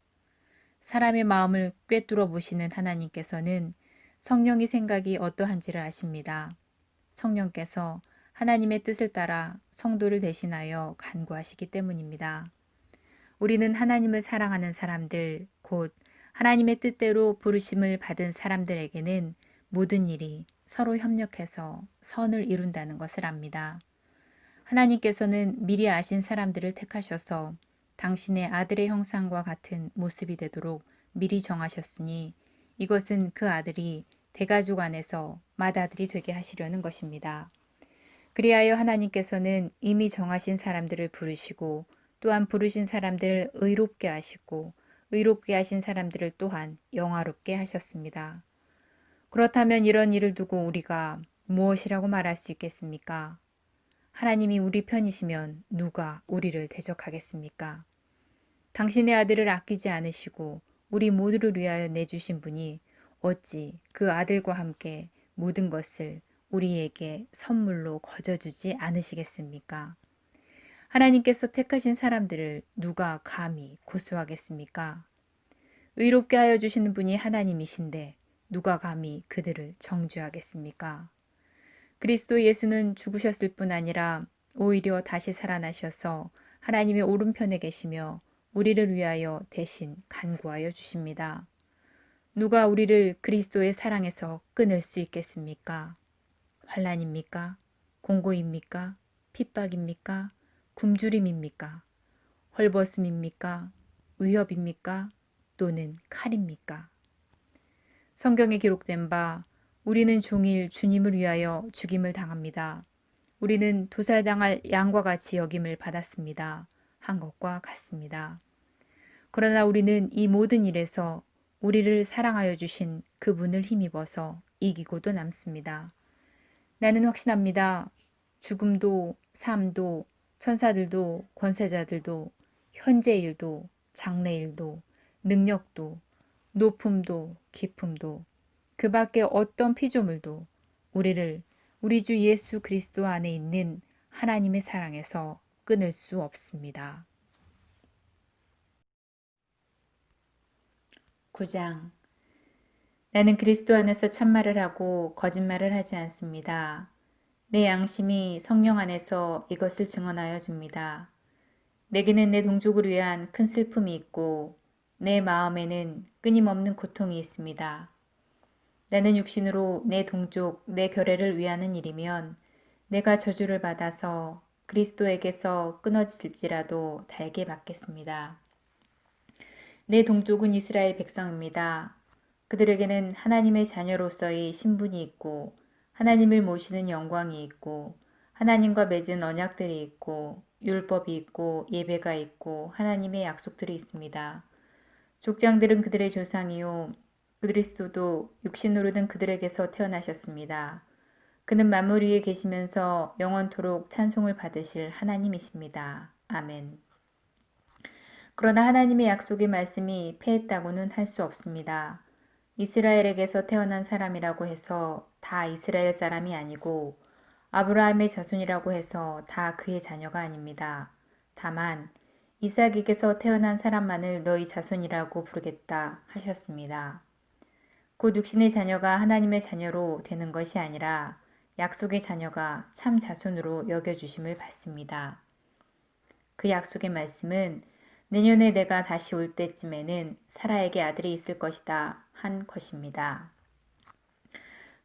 사람의 마음을 꿰뚫어 보시는 하나님께서는 성령의 생각이 어떠한지를 아십니다. 성령께서 하나님의 뜻을 따라 성도를 대신하여 간구하시기 때문입니다. 우리는 하나님을 사랑하는 사람들, 곧 하나님의 뜻대로 부르심을 받은 사람들에게는 모든 일이 서로 협력해서 선을 이룬다는 것을 압니다. 하나님께서는 미리 아신 사람들을 택하셔서 당신의 아들의 형상과 같은 모습이 되도록 미리 정하셨으니 이것은 그 아들이 대가족 안에서 맏아들이 되게 하시려는 것입니다. 그리하여 하나님께서는 이미 정하신 사람들을 부르시고 또한 부르신 사람들을 의롭게 하시고 의롭게 하신 사람들을 또한 영화롭게 하셨습니다. 그렇다면 이런 일을 두고 우리가 무엇이라고 말할 수 있겠습니까? 하나님이 우리 편이시면 누가 우리를 대적하겠습니까? 당신의 아들을 아끼지 않으시고 우리 모두를 위하여 내주신 분이 어찌 그 아들과 함께 모든 것을 우리에게 선물로 거저주지 않으시겠습니까? 하나님께서 택하신 사람들을 누가 감히 고소하겠습니까? 의롭게 하여 주시는 분이 하나님이신데 누가 감히 그들을 정죄하겠습니까? 그리스도 예수는 죽으셨을 뿐 아니라 오히려 다시 살아나셔서 하나님의 오른편에 계시며 우리를 위하여 대신 간구하여 주십니다. 누가 우리를 그리스도의 사랑에서 끊을 수 있겠습니까? 환난입니까? 공고입니까? 핍박입니까? 굶주림입니까? 헐벗음입니까? 위협입니까? 또는 칼입니까? 성경에 기록된 바 우리는 종일 주님을 위하여 죽임을 당합니다. 우리는 도살당할 양과 같이 여김을 받았습니다. 한 것과 같습니다. 그러나 우리는 이 모든 일에서 우리를 사랑하여 주신 그분을 힘입어서 이기고도 남습니다. 나는 확신합니다. 죽음도 삶도 천사들도 권세자들도 현재일도 장래일도 능력도 높음도 깊음도 그 밖에 어떤 피조물도 우리를 우리 주 예수 그리스도 안에 있는 하나님의 사랑에서 끊을 수 없습니다. 9장 나는 그리스도 안에서 참말을 하고 거짓말을 하지 않습니다. 내 양심이 성령 안에서 이것을 증언하여 줍니다. 내게는 내 동족을 위한 큰 슬픔이 있고 내 마음에는 끊임없는 고통이 있습니다. 나는 육신으로 내 동족, 내 결례를 위하는 일이면 내가 저주를 받아서 그리스도에게서 끊어질지라도 달게 받겠습니다. 내 동족은 이스라엘 백성입니다. 그들에게는 하나님의 자녀로서의 신분이 있고 하나님을 모시는 영광이 있고 하나님과 맺은 언약들이 있고 율법이 있고 예배가 있고 하나님의 약속들이 있습니다. 족장들은 그들의 조상이요 그리스도도 육신으로 든 그들에게서 태어나셨습니다. 그는 만물 위에 계시면서 영원토록 찬송을 받으실 하나님이십니다. 아멘. 그러나 하나님의 약속의 말씀이 패했다고는 할 수 없습니다. 이스라엘에게서 태어난 사람이라고 해서 다 이스라엘 사람이 아니고 아브라함의 자손이라고 해서 다 그의 자녀가 아닙니다. 다만 이삭에게서 태어난 사람만을 너희 자손이라고 부르겠다 하셨습니다. 곧 육신의 자녀가 하나님의 자녀로 되는 것이 아니라 약속의 자녀가 참 자손으로 여겨주심을 받습니다. 그 약속의 말씀은 내년에 내가 다시 올 때쯤에는 사라에게 아들이 있을 것이다 한 것입니다.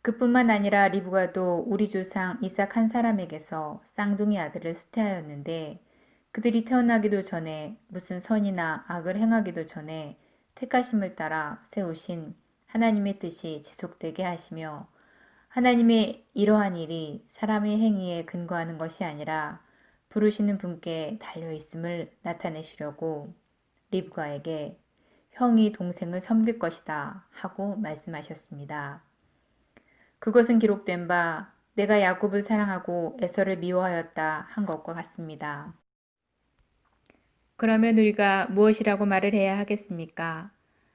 그뿐만 아니라 리브가도 우리 조상 이삭 한 사람에게서 쌍둥이 아들을 수태하였는데 그들이 태어나기도 전에 무슨 선이나 악을 행하기도 전에 택하심을 따라 세우신 하나님의 뜻이 지속되게 하시며 하나님의 이러한 일이 사람의 행위에 근거하는 것이 아니라 부르시는 분께 달려있음을 나타내시려고 리브가에게 형이 동생을 섬길 것이다 하고 말씀하셨습니다. 그것은 기록된 바 내가 야곱을 사랑하고 에서를 미워하였다 한 것과 같습니다. 그러면 우리가 무엇이라고 말을 해야 하겠습니까?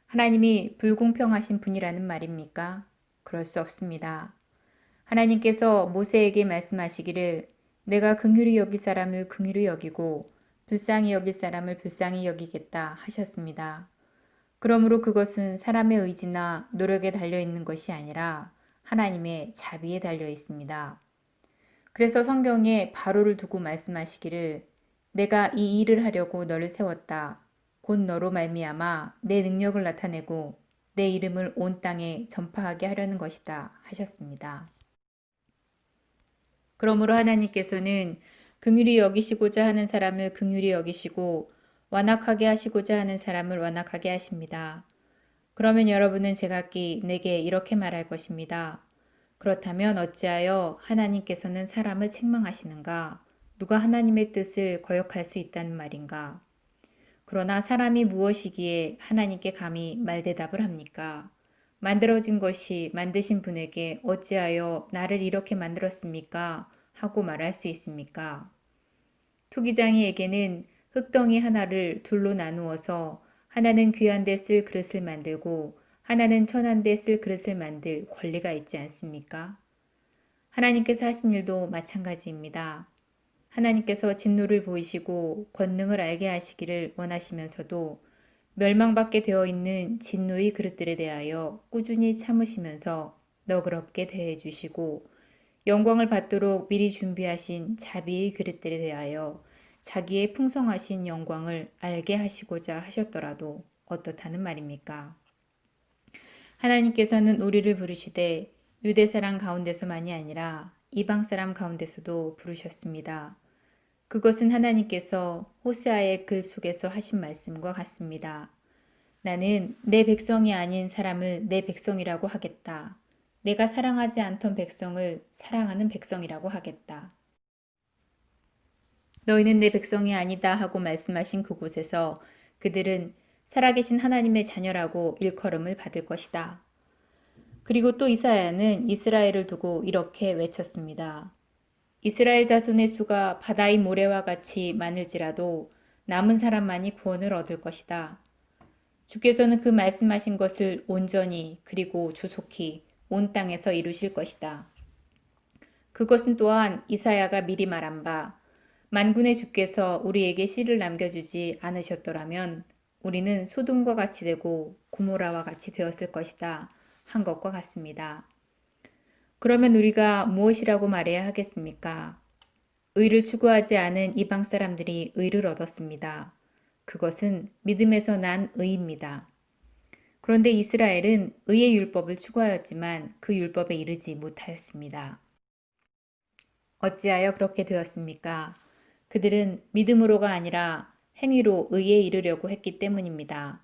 하나님이 불공평하신 분이라는 말입니까? 그럴 수 없습니다. 하나님께서 모세에게 말씀하시기를 내가 긍휼히 여길 사람을 긍휼히 여기고 불쌍히 여길 사람을 불쌍히 여기겠다 하셨습니다. 그러므로 그것은 사람의 의지나 노력에 달려 있는 것이 아니라 하나님의 자비에 달려 있습니다. 그래서 성경에 바로를 두고 말씀하시기를 내가 이 일을 하려고 너를 세웠다. 곧 너로 말미암아 내 능력을 나타내고 내 이름을 온 땅에 전파하게 하려는 것이다 하셨습니다. 그러므로 하나님께서는 긍휼히 여기시고자 하는 사람을 긍휼히 여기시고 완악하게 하시고자 하는 사람을 완악하게 하십니다. 그러면 여러분은 제각기 내게 이렇게 말할 것입니다. 그렇다면 어찌하여 하나님께서는 사람을 책망하시는가? 누가 하나님의 뜻을 거역할 수 있다는 말인가? 그러나 사람이 무엇이기에 하나님께 감히 말대답을 합니까? 만들어진 것이 만드신 분에게 어찌하여 나를 이렇게 만들었습니까? 하고 말할 수 있습니까? 토기장이에게는 흙덩이 하나를 둘로 나누어서 하나는 귀한 데 쓸 그릇을 만들고 하나는 천한 데 쓸 그릇을 만들 권리가 있지 않습니까? 하나님께서 하신 일도 마찬가지입니다. 하나님께서 진노를 보이시고 권능을 알게 하시기를 원하시면서도 멸망받게 되어 있는 진노의 그릇들에 대하여 꾸준히 참으시면서 너그럽게 대해 주시고 영광을 받도록 미리 준비하신 자비의 그릇들에 대하여 자기의 풍성하신 영광을 알게 하시고자 하셨더라도 어떻다는 말입니까? 하나님께서는 우리를 부르시되 유대 사람 가운데서만이 아니라 이방 사람 가운데서도 부르셨습니다. 그것은 하나님께서 호세아의 글 속에서 하신 말씀과 같습니다. 나는 내 백성이 아닌 사람을 내 백성이라고 하겠다. 내가 사랑하지 않던 백성을 사랑하는 백성이라고 하겠다. 너희는 내 백성이 아니다 하고 말씀하신 그곳에서 그들은 살아계신 하나님의 자녀라고 일컬음을 받을 것이다. 그리고 또 이사야는 이스라엘을 두고 이렇게 외쳤습니다. 이스라엘 자손의 수가 바다의 모래와 같이 많을지라도 남은 사람만이 구원을 얻을 것이다. 주께서는 그 말씀하신 것을 온전히 그리고 조속히 온 땅에서 이루실 것이다. 그것은 또한 이사야가 미리 말한 바 만군의 주께서 우리에게 씨를 남겨주지 않으셨더라면 우리는 소돔과 같이 되고 고모라와 같이 되었을 것이다 한 것과 같습니다. 그러면 우리가 무엇이라고 말해야 하겠습니까? 의를 추구하지 않은 이방 사람들이 의를 얻었습니다. 그것은 믿음에서 난 의입니다. 그런데 이스라엘은 의의 율법을 추구하였지만 그 율법에 이르지 못하였습니다. 어찌하여 그렇게 되었습니까? 그들은 믿음으로가 아니라 행위로 의에 이르려고 했기 때문입니다.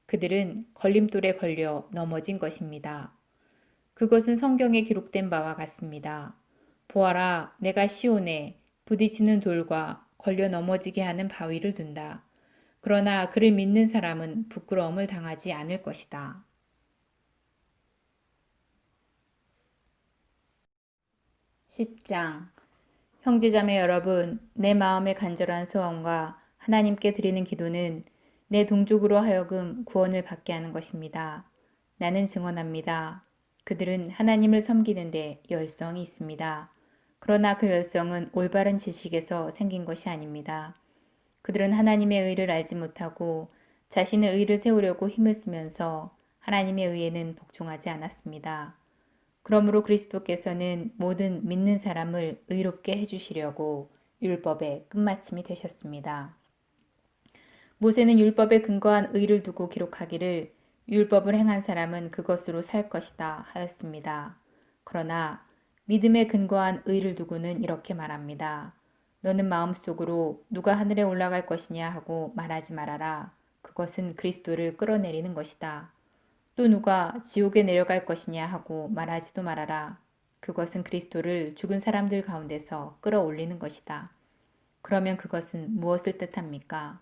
그들은 걸림돌에 걸려 넘어진 것입니다. 그것은 성경에 기록된 바와 같습니다. 보아라, 내가 시온에 부딪히는 돌과 걸려 넘어지게 하는 바위를 둔다. 그러나 그를 믿는 사람은 부끄러움을 당하지 않을 것이다. 10장 형제자매 여러분, 내 마음의 간절한 소원과 하나님께 드리는 기도는 내 동족으로 하여금 구원을 받게 하는 것입니다. 나는 증언합니다. 그들은 하나님을 섬기는데 열성이 있습니다. 그러나 그 열성은 올바른 지식에서 생긴 것이 아닙니다. 그들은 하나님의 의를 알지 못하고 자신의 의를 세우려고 힘을 쓰면서 하나님의 의에는 복종하지 않았습니다. 그러므로 그리스도께서는 모든 믿는 사람을 의롭게 해주시려고 율법의 끝마침이 되셨습니다. 모세는 율법에 근거한 의를 두고 기록하기를 율법을 행한 사람은 그것으로 살 것이다 하였습니다. 그러나 믿음에 근거한 의를 두고는 이렇게 말합니다. 너는 마음속으로 누가 하늘에 올라갈 것이냐 하고 말하지 말아라. 그것은 그리스도를 끌어내리는 것이다. 또 누가 지옥에 내려갈 것이냐 하고 말하지도 말아라. 그것은 그리스도를 죽은 사람들 가운데서 끌어올리는 것이다. 그러면 그것은 무엇을 뜻합니까?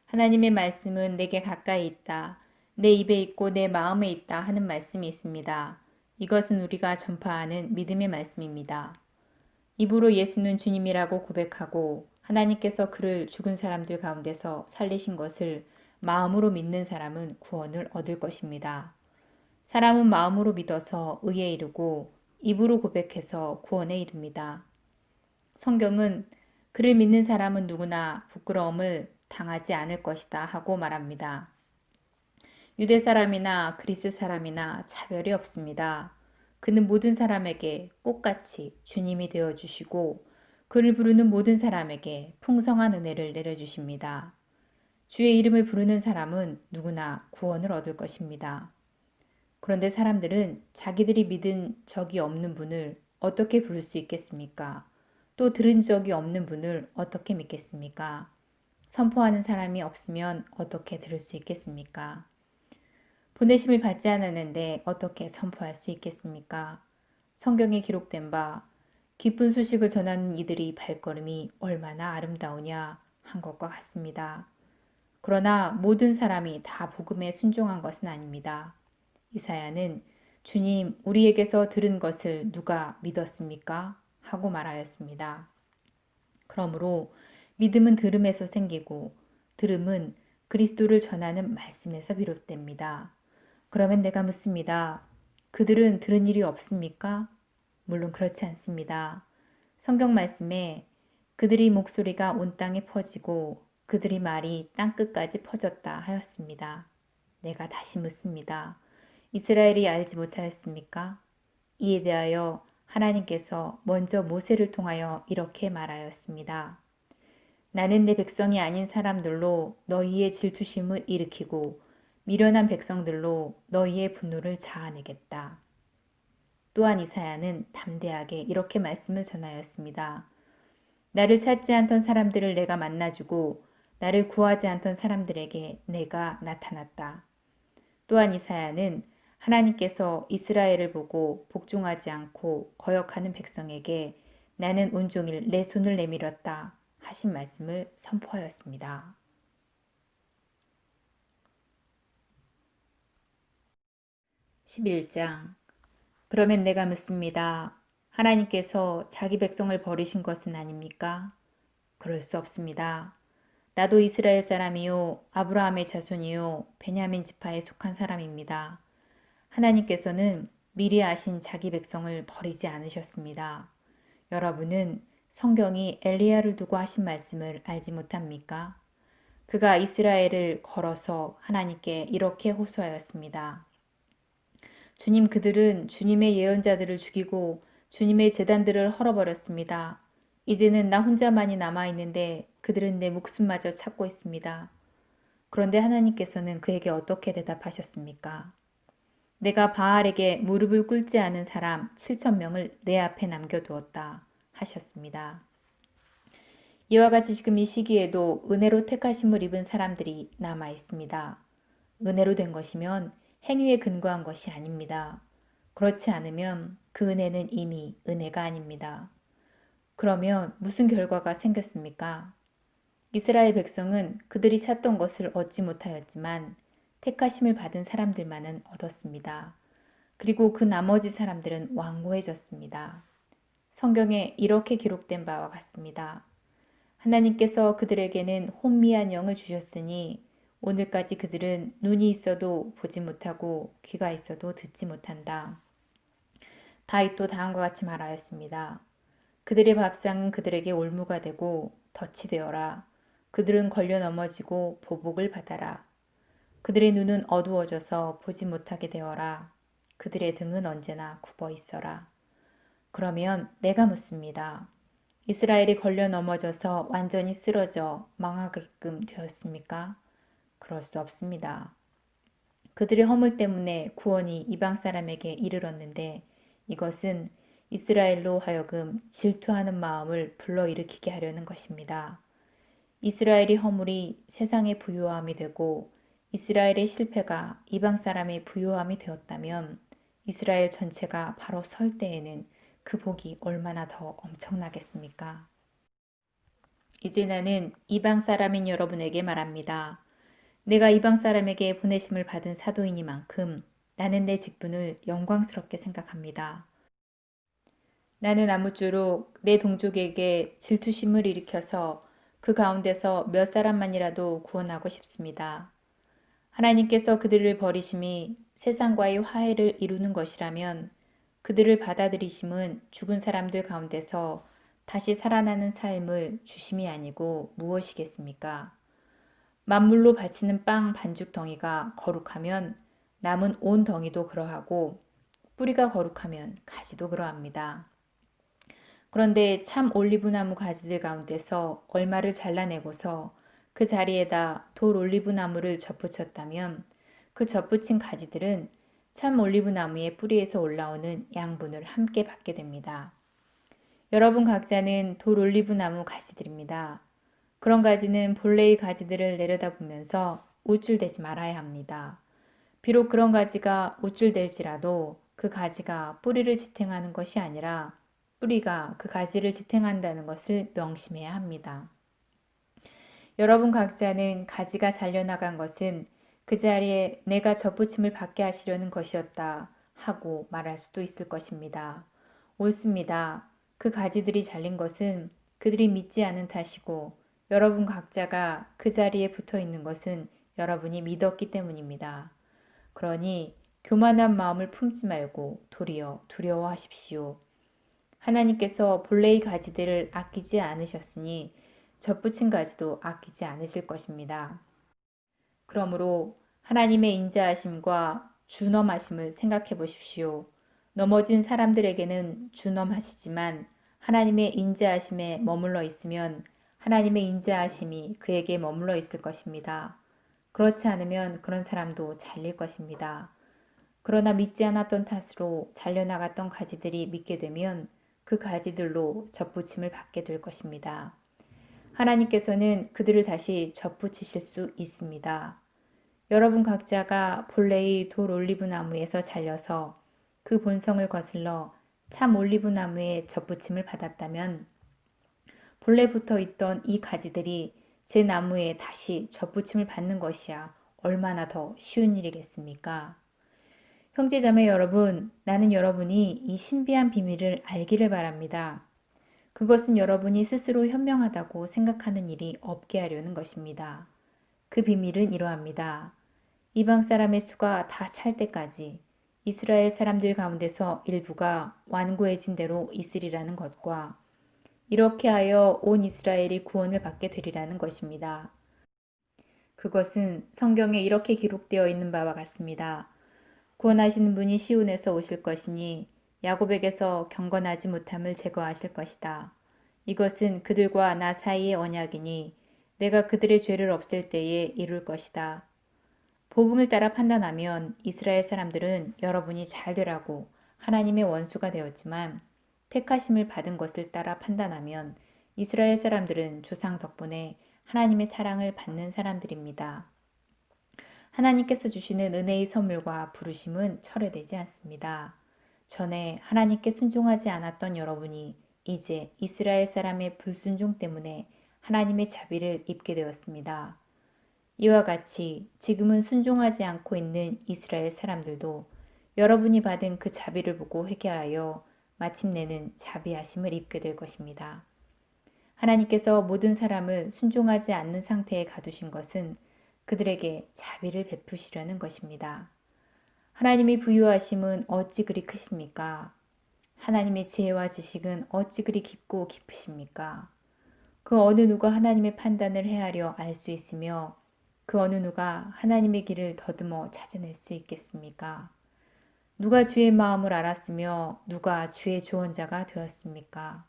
하나님의 말씀은 내게 가까이 있다. 내 입에 있고 내 마음에 있다 하는 말씀이 있습니다. 이것은 우리가 전파하는 믿음의 말씀입니다. 입으로 예수는 주님이라고 고백하고 하나님께서 그를 죽은 사람들 가운데서 살리신 것을 마음으로 믿는 사람은 구원을 얻을 것입니다. 사람은 마음으로 믿어서 의에 이르고 입으로 고백해서 구원에 이릅니다. 성경은 그를 믿는 사람은 누구나 부끄러움을 당하지 않을 것이다 하고 말합니다. 유대 사람이나 그리스 사람이나 차별이 없습니다. 그는 모든 사람에게 똑같이 주님이 되어 주시고 그를 부르는 모든 사람에게 풍성한 은혜를 내려 주십니다. 주의 이름을 부르는 사람은 누구나 구원을 얻을 것입니다. 그런데 사람들은 자기들이 믿은 적이 없는 분을 어떻게 부를 수 있겠습니까? 또 들은 적이 없는 분을 어떻게 믿겠습니까? 선포하는 사람이 없으면 어떻게 들을 수 있겠습니까? 보내심을 받지 않았는데 어떻게 선포할 수 있겠습니까? 성경에 기록된 바 기쁜 소식을 전하는 이들의 발걸음이 얼마나 아름다우냐 한 것과 같습니다. 그러나 모든 사람이 다 복음에 순종한 것은 아닙니다. 이사야는 주님, 우리에게서 들은 것을 누가 믿었습니까? 하고 말하였습니다. 그러므로 믿음은 들음에서 생기고 들음은 그리스도를 전하는 말씀에서 비롯됩니다. 그러면 내가 묻습니다. 그들은 들은 일이 없습니까? 물론 그렇지 않습니다. 성경 말씀에 그들이 목소리가 온 땅에 퍼지고 그들이 말이 땅끝까지 퍼졌다 하였습니다. 내가 다시 묻습니다. 이스라엘이 알지 못하였습니까? 이에 대하여 하나님께서 먼저 모세를 통하여 이렇게 말하였습니다. 나는 내 백성이 아닌 사람들로 너희의 질투심을 일으키고 미련한 백성들로 너희의 분노를 자아내겠다. 또한 이사야는 담대하게 이렇게 말씀을 전하였습니다. 나를 찾지 않던 사람들을 내가 만나주고 나를 구하지 않던 사람들에게 내가 나타났다. 또한 이사야는 하나님께서 이스라엘을 보고 복종하지 않고 거역하는 백성에게 나는 온종일 내 손을 내밀었다 하신 말씀을 선포하였습니다. 11장. 그러면 내가 묻습니다. 하나님께서 자기 백성을 버리신 것은 아닙니까? 그럴 수 없습니다. 나도 이스라엘 사람이요 아브라함의 자손이요 베냐민 지파에 속한 사람입니다. 하나님께서는 미리 아신 자기 백성을 버리지 않으셨습니다. 여러분은 성경이 엘리야를 두고 하신 말씀을 알지 못합니까? 그가 이스라엘을 걸어서 하나님께 이렇게 호소하였습니다. 주님, 그들은 주님의 예언자들을 죽이고 주님의 제단들을 헐어버렸습니다. 이제는 나 혼자만이 남아있는데 그들은 내 목숨마저 찾고 있습니다. 그런데 하나님께서는 그에게 어떻게 대답하셨습니까? 내가 바알에게 무릎을 꿇지 않은 사람 7,000명을 내 앞에 남겨두었다 하셨습니다. 이와 같이 지금 이 시기에도 은혜로 택하심을 입은 사람들이 남아 있습니다. 은혜로 된 것이면 행위에 근거한 것이 아닙니다. 그렇지 않으면 그 은혜는 이미 은혜가 아닙니다. 그러면 무슨 결과가 생겼습니까? 이스라엘 백성은 그들이 찾던 것을 얻지 못하였지만 택하심을 받은 사람들만은 얻었습니다. 그리고 그 나머지 사람들은 완고해졌습니다. 성경에 이렇게 기록된 바와 같습니다. 하나님께서 그들에게는 혼미한 영을 주셨으니 오늘까지 그들은 눈이 있어도 보지 못하고 귀가 있어도 듣지 못한다. 다윗도 다음과 같이 말하였습니다. 그들의 밥상은 그들에게 올무가 되고 덫이 되어라. 그들은 걸려 넘어지고 보복을 받아라. 그들의 눈은 어두워져서 보지 못하게 되어라. 그들의 등은 언제나 굽어 있어라. 그러면 내가 묻습니다. 이스라엘이 걸려 넘어져서 완전히 쓰러져 망하게끔 되었습니까? 그럴 수 없습니다. 그들의 허물 때문에 구원이 이방 사람에게 이르렀는데 이것은 이스라엘로 하여금 질투하는 마음을 불러일으키게 하려는 것입니다. 이스라엘의 허물이 세상의 부요함이 되고 이스라엘의 실패가 이방 사람의 부요함이 되었다면 이스라엘 전체가 바로 설 때에는 그 복이 얼마나 더 엄청나겠습니까? 이제 나는 이방 사람인 여러분에게 말합니다. 내가 이방 사람에게 보내심을 받은 사도이니만큼 나는 내 직분을 영광스럽게 생각합니다. 나는 아무쪼록 내 동족에게 질투심을 일으켜서 그 가운데서 몇 사람만이라도 구원하고 싶습니다. 하나님께서 그들을 버리심이 세상과의 화해를 이루는 것이라면 그들을 받아들이심은 죽은 사람들 가운데서 다시 살아나는 삶을 주심이 아니고 무엇이겠습니까? 만물로 바치는 빵 반죽 덩이가 거룩하면 남은 온 덩이도 그러하고 뿌리가 거룩하면 가지도 그러합니다. 그런데 참 올리브나무 가지들 가운데서 얼마를 잘라내고서 그 자리에다 돌 올리브나무를 접붙였다면 그 접붙인 가지들은 참 올리브나무의 뿌리에서 올라오는 양분을 함께 받게 됩니다. 여러분 각자는 돌 올리브나무 가지들입니다. 그런 가지는 본래의 가지들을 내려다보면서 우쭐대지 말아야 합니다. 비록 그런 가지가 우쭐댈지라도 그 가지가 뿌리를 지탱하는 것이 아니라 뿌리가 그 가지를 지탱한다는 것을 명심해야 합니다. 여러분 각자는 가지가 잘려나간 것은 그 자리에 내가 접붙임을 받게 하시려는 것이었다 하고 말할 수도 있을 것입니다. 옳습니다. 그 가지들이 잘린 것은 그들이 믿지 않은 탓이고 여러분 각자가 그 자리에 붙어 있는 것은 여러분이 믿었기 때문입니다. 그러니 교만한 마음을 품지 말고 도리어 두려워하십시오. 하나님께서 본래의 가지들을 아끼지 않으셨으니 접붙인 가지도 아끼지 않으실 것입니다. 그러므로 하나님의 인자하심과 준엄하심을 생각해 보십시오. 넘어진 사람들에게는 준엄하시지만 하나님의 인자하심에 머물러 있으면 하나님의 인자하심이 그에게 머물러 있을 것입니다. 그렇지 않으면 그런 사람도 잘릴 것입니다. 그러나 믿지 않았던 탓으로 잘려나갔던 가지들이 믿게 되면 그 가지들로 접붙임을 받게 될 것입니다. 하나님께서는 그들을 다시 접붙이실 수 있습니다. 여러분 각자가 본래의 돌 올리브 나무에서 잘려서 그 본성을 거슬러 참 올리브 나무에 접붙임을 받았다면 본래부터 있던 이 가지들이 제 나무에 다시 접붙임을 받는 것이야 얼마나 더 쉬운 일이겠습니까? 형제자매 여러분, 나는 여러분이 이 신비한 비밀을 알기를 바랍니다. 그것은 여러분이 스스로 현명하다고 생각하는 일이 없게 하려는 것입니다. 그 비밀은 이러합니다. 이방 사람의 수가 다 찰 때까지 이스라엘 사람들 가운데서 일부가 완고해진 대로 있으리라는 것과 이렇게 하여 온 이스라엘이 구원을 받게 되리라는 것입니다. 그것은 성경에 이렇게 기록되어 있는 바와 같습니다. 구원하시는 분이 시온에서 오실 것이니 야곱에게서 경건하지 못함을 제거하실 것이다. 이것은 그들과 나 사이의 언약이니 내가 그들의 죄를 없앨 때에 이룰 것이다. 복음을 따라 판단하면 이스라엘 사람들은 여러분이 잘 되라고 하나님의 원수가 되었지만 택하심을 받은 것을 따라 판단하면 이스라엘 사람들은 조상 덕분에 하나님의 사랑을 받는 사람들입니다. 하나님께서 주시는 은혜의 선물과 부르심은 철회되지 않습니다. 전에 하나님께 순종하지 않았던 여러분이 이제 이스라엘 사람의 불순종 때문에 하나님의 자비를 입게 되었습니다. 이와 같이 지금은 순종하지 않고 있는 이스라엘 사람들도 여러분이 받은 그 자비를 보고 회개하여 마침내는 자비하심을 입게 될 것입니다. 하나님께서 모든 사람을 순종하지 않는 상태에 가두신 것은 그들에게 자비를 베푸시려는 것입니다. 하나님의 부유하심은 어찌 그리 크십니까? 하나님의 지혜와 지식은 어찌 그리 깊고 깊으십니까? 그 어느 누가 하나님의 판단을 헤아려 알 수 있으며 그 어느 누가 하나님의 길을 더듬어 찾아낼 수 있겠습니까? 누가 주의 마음을 알았으며 누가 주의 조언자가 되었습니까?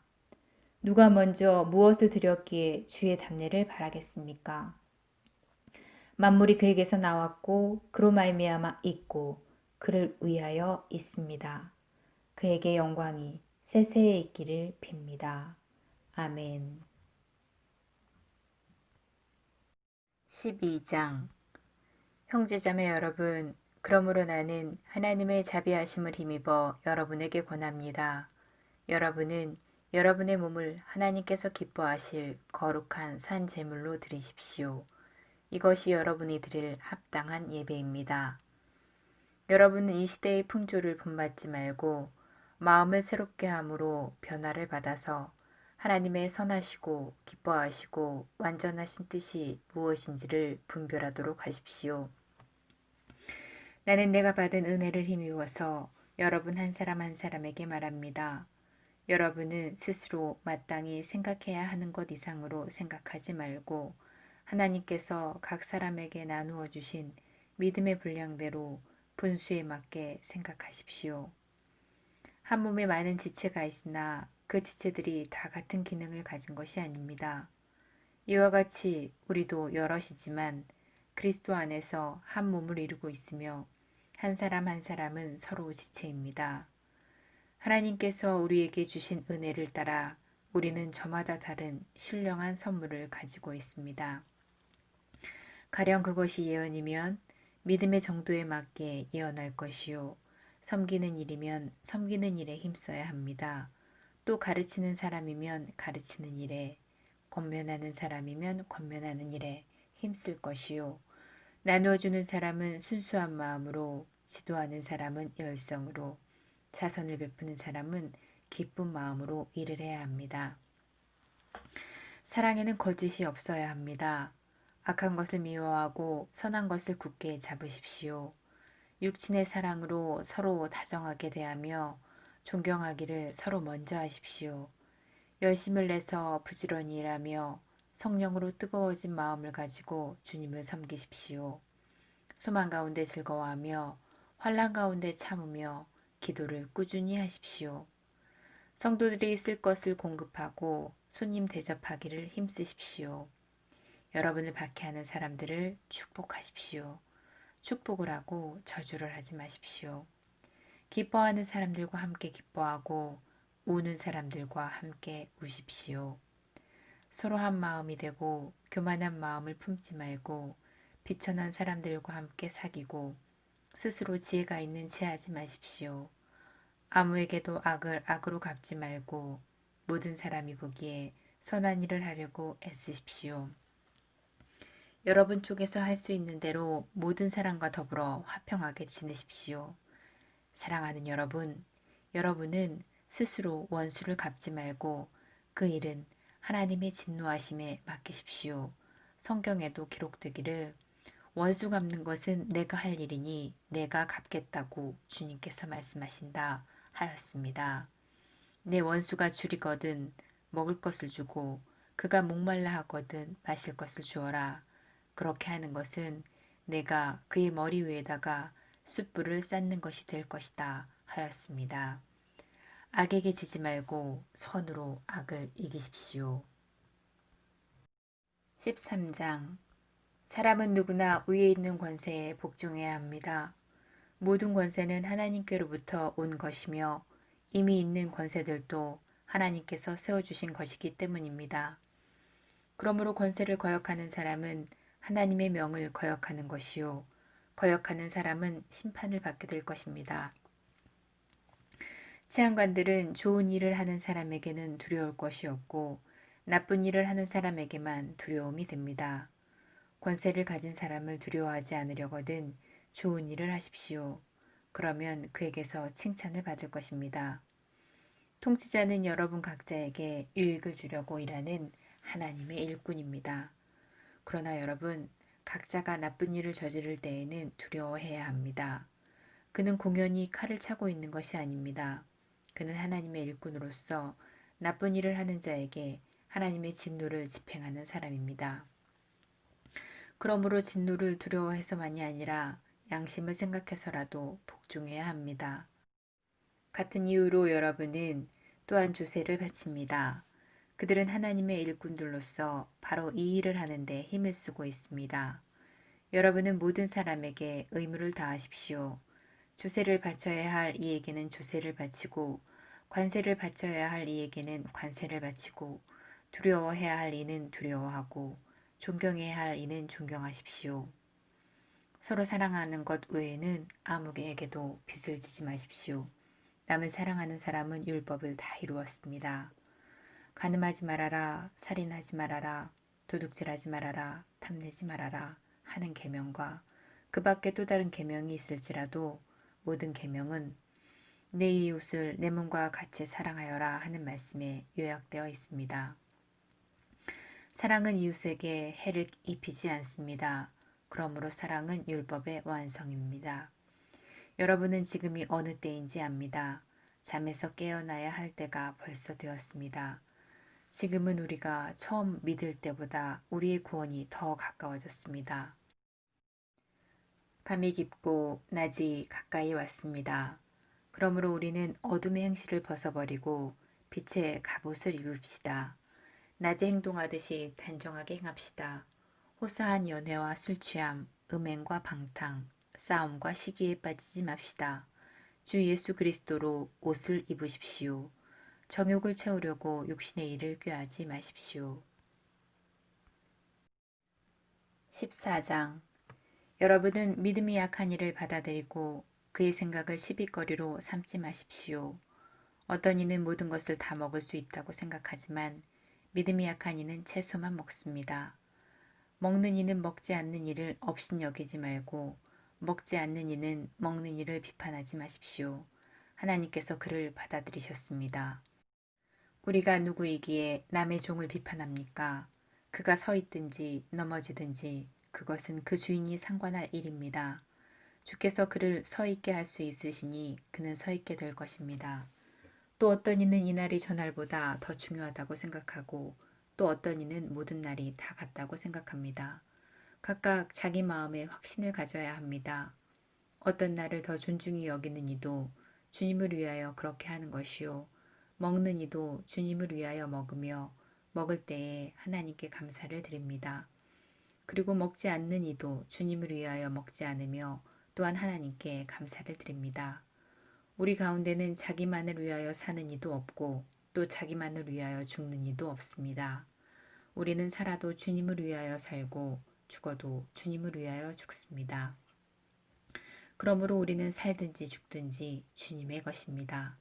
누가 먼저 무엇을 드렸기에 주의 답례를 바라겠습니까? 만물이 그에게서 나왔고 그로 말미암아 있고 그를 위하여 있습니다. 그에게 영광이 세세에 있기를 빕니다. 아멘. 12장 형제자매 여러분, 그러므로 나는 하나님의 자비하심을 힘입어 여러분에게 권합니다. 여러분은 여러분의 몸을 하나님께서 기뻐하실 거룩한 산 제물로 드리십시오. 이것이 여러분이 드릴 합당한 예배입니다. 여러분은 이 시대의 풍조를 본받지 말고 마음을 새롭게 함으로 변화를 받아서 하나님의 선하시고 기뻐하시고 완전하신 뜻이 무엇인지를 분별하도록 하십시오. 나는 내가 받은 은혜를 힘입어서 여러분 한 사람 한 사람에게 말합니다. 여러분은 스스로 마땅히 생각해야 하는 것 이상으로 생각하지 말고 하나님께서 각 사람에게 나누어 주신 믿음의 분량대로 분수에 맞게 생각하십시오. 한 몸에 많은 지체가 있으나 그 지체들이 다 같은 기능을 가진 것이 아닙니다. 이와 같이 우리도 여럿이지만 그리스도 안에서 한 몸을 이루고 있으며 한 사람 한 사람은 서로 지체입니다. 하나님께서 우리에게 주신 은혜를 따라 우리는 저마다 다른 신령한 선물을 가지고 있습니다. 가령 그것이 예언이면 믿음의 정도에 맞게 예언할 것이요. 섬기는 일이면 섬기는 일에 힘써야 합니다. 또 가르치는 사람이면 가르치는 일에, 권면하는 사람이면 권면하는 일에 힘쓸 것이요. 나누어주는 사람은 순수한 마음으로, 지도하는 사람은 열성으로, 자선을 베푸는 사람은 기쁜 마음으로 일을 해야 합니다. 사랑에는 거짓이 없어야 합니다. 악한 것을 미워하고 선한 것을 굳게 잡으십시오. 육친의 사랑으로 서로 다정하게 대하며 존경하기를 서로 먼저 하십시오. 열심을 내서 부지런히 일하며 성령으로 뜨거워진 마음을 가지고 주님을 섬기십시오. 소망 가운데 즐거워하며 환난 가운데 참으며 기도를 꾸준히 하십시오. 성도들이 쓸 것을 공급하고 손님 대접하기를 힘쓰십시오. 여러분을 박해하는 사람들을 축복하십시오. 축복을 하고 저주를 하지 마십시오. 기뻐하는 사람들과 함께 기뻐하고 우는 사람들과 함께 우십시오. 서로 한 마음이 되고 교만한 마음을 품지 말고 비천한 사람들과 함께 사귀고 스스로 지혜가 있는 체 하지 마십시오. 아무에게도 악을 악으로 갚지 말고 모든 사람이 보기에 선한 일을 하려고 애쓰십시오. 여러분 쪽에서 할 수 있는 대로 모든 사람과 더불어 화평하게 지내십시오. 사랑하는 여러분, 여러분은 스스로 원수를 갚지 말고 그 일은 하나님의 진노하심에 맡기십시오. 성경에도 기록되기를 원수 갚는 것은 내가 할 일이니 내가 갚겠다고 주님께서 말씀하신다 하였습니다. 내 원수가 줄이거든 먹을 것을 주고 그가 목말라 하거든 마실 것을 주어라. 그렇게 하는 것은 내가 그의 머리 위에다가 숯불을 쌓는 것이 될 것이다 하였습니다. 악에게 지지 말고 선으로 악을 이기십시오. 13장 사람은 누구나 위에 있는 권세에 복종해야 합니다. 모든 권세는 하나님께로부터 온 것이며 이미 있는 권세들도 하나님께서 세워주신 것이기 때문입니다. 그러므로 권세를 거역하는 사람은 하나님의 명을 거역하는 것이요. 거역하는 사람은 심판을 받게 될 것입니다. 치안관들은 좋은 일을 하는 사람에게는 두려울 것이 없고 나쁜 일을 하는 사람에게만 두려움이 됩니다. 권세를 가진 사람을 두려워하지 않으려거든 좋은 일을 하십시오. 그러면 그에게서 칭찬을 받을 것입니다. 통치자는 여러분 각자에게 유익을 주려고 일하는 하나님의 일꾼입니다. 그러나 여러분, 각자가 나쁜 일을 저지를 때에는 두려워해야 합니다. 그는 공연히 칼을 차고 있는 것이 아닙니다. 그는 하나님의 일꾼으로서 나쁜 일을 하는 자에게 하나님의 진노를 집행하는 사람입니다. 그러므로 진노를 두려워해서만이 아니라 양심을 생각해서라도 복종해야 합니다. 같은 이유로 여러분은 또한 조세를 바칩니다. 그들은 하나님의 일꾼들로서 바로 이 일을 하는데 힘을 쓰고 있습니다. 여러분은 모든 사람에게 의무를 다하십시오. 조세를 바쳐야 할 이에게는 조세를 바치고 관세를 바쳐야 할 이에게는 관세를 바치고 두려워해야 할 이는 두려워하고 존경해야 할 이는 존경하십시오. 서로 사랑하는 것 외에는 아무에게도 빚을 지지 마십시오. 남을 사랑하는 사람은 율법을 다 이루었습니다. 간음하지 말아라, 살인하지 말아라, 도둑질하지 말아라, 탐내지 말아라 하는 계명과 그 밖에 또 다른 계명이 있을지라도 모든 계명은 내 이웃을 내 몸과 같이 사랑하여라 하는 말씀에 요약되어 있습니다. 사랑은 이웃에게 해를 입히지 않습니다. 그러므로 사랑은 율법의 완성입니다. 여러분은 지금이 어느 때인지 압니다. 잠에서 깨어나야 할 때가 벌써 되었습니다. 지금은 우리가 처음 믿을 때보다 우리의 구원이 더 가까워졌습니다. 밤이 깊고 낮이 가까이 왔습니다. 그러므로 우리는 어둠의 행실을 벗어버리고 빛의 갑옷을 입읍시다. 낮에 행동하듯이 단정하게 행합시다. 호사한 연애와 술취함, 음행과 방탕, 싸움과 시기에 빠지지 맙시다. 주 예수 그리스도로 옷을 입으십시오. 정욕을 채우려고 육신의 일을 꾀하지 마십시오. 14장 여러분은 믿음이 약한 이를 받아들이고 그의 생각을 시비거리로 삼지 마십시오. 어떤 이는 모든 것을 다 먹을 수 있다고 생각하지만 믿음이 약한 이는 채소만 먹습니다. 먹는 이는 먹지 않는 이를 업신여기지 말고 먹지 않는 이는 먹는 이를 비판하지 마십시오. 하나님께서 그를 받아들이셨습니다. 우리가 누구이기에 남의 종을 비판합니까? 그가 서 있든지 넘어지든지 그것은 그 주인이 상관할 일입니다. 주께서 그를 서 있게 할 수 있으시니 그는 서 있게 될 것입니다. 또 어떤 이는 이날이 저날보다 더 중요하다고 생각하고 또 어떤 이는 모든 날이 다 같다고 생각합니다. 각각 자기 마음에 확신을 가져야 합니다. 어떤 날을 더 존중히 여기는 이도 주님을 위하여 그렇게 하는 것이요. 먹는 이도 주님을 위하여 먹으며 먹을 때에 하나님께 감사를 드립니다. 그리고 먹지 않는 이도 주님을 위하여 먹지 않으며 또한 하나님께 감사를 드립니다. 우리 가운데는 자기만을 위하여 사는 이도 없고 또 자기만을 위하여 죽는 이도 없습니다. 우리는 살아도 주님을 위하여 살고 죽어도 주님을 위하여 죽습니다. 그러므로 우리는 살든지 죽든지 주님의 것입니다.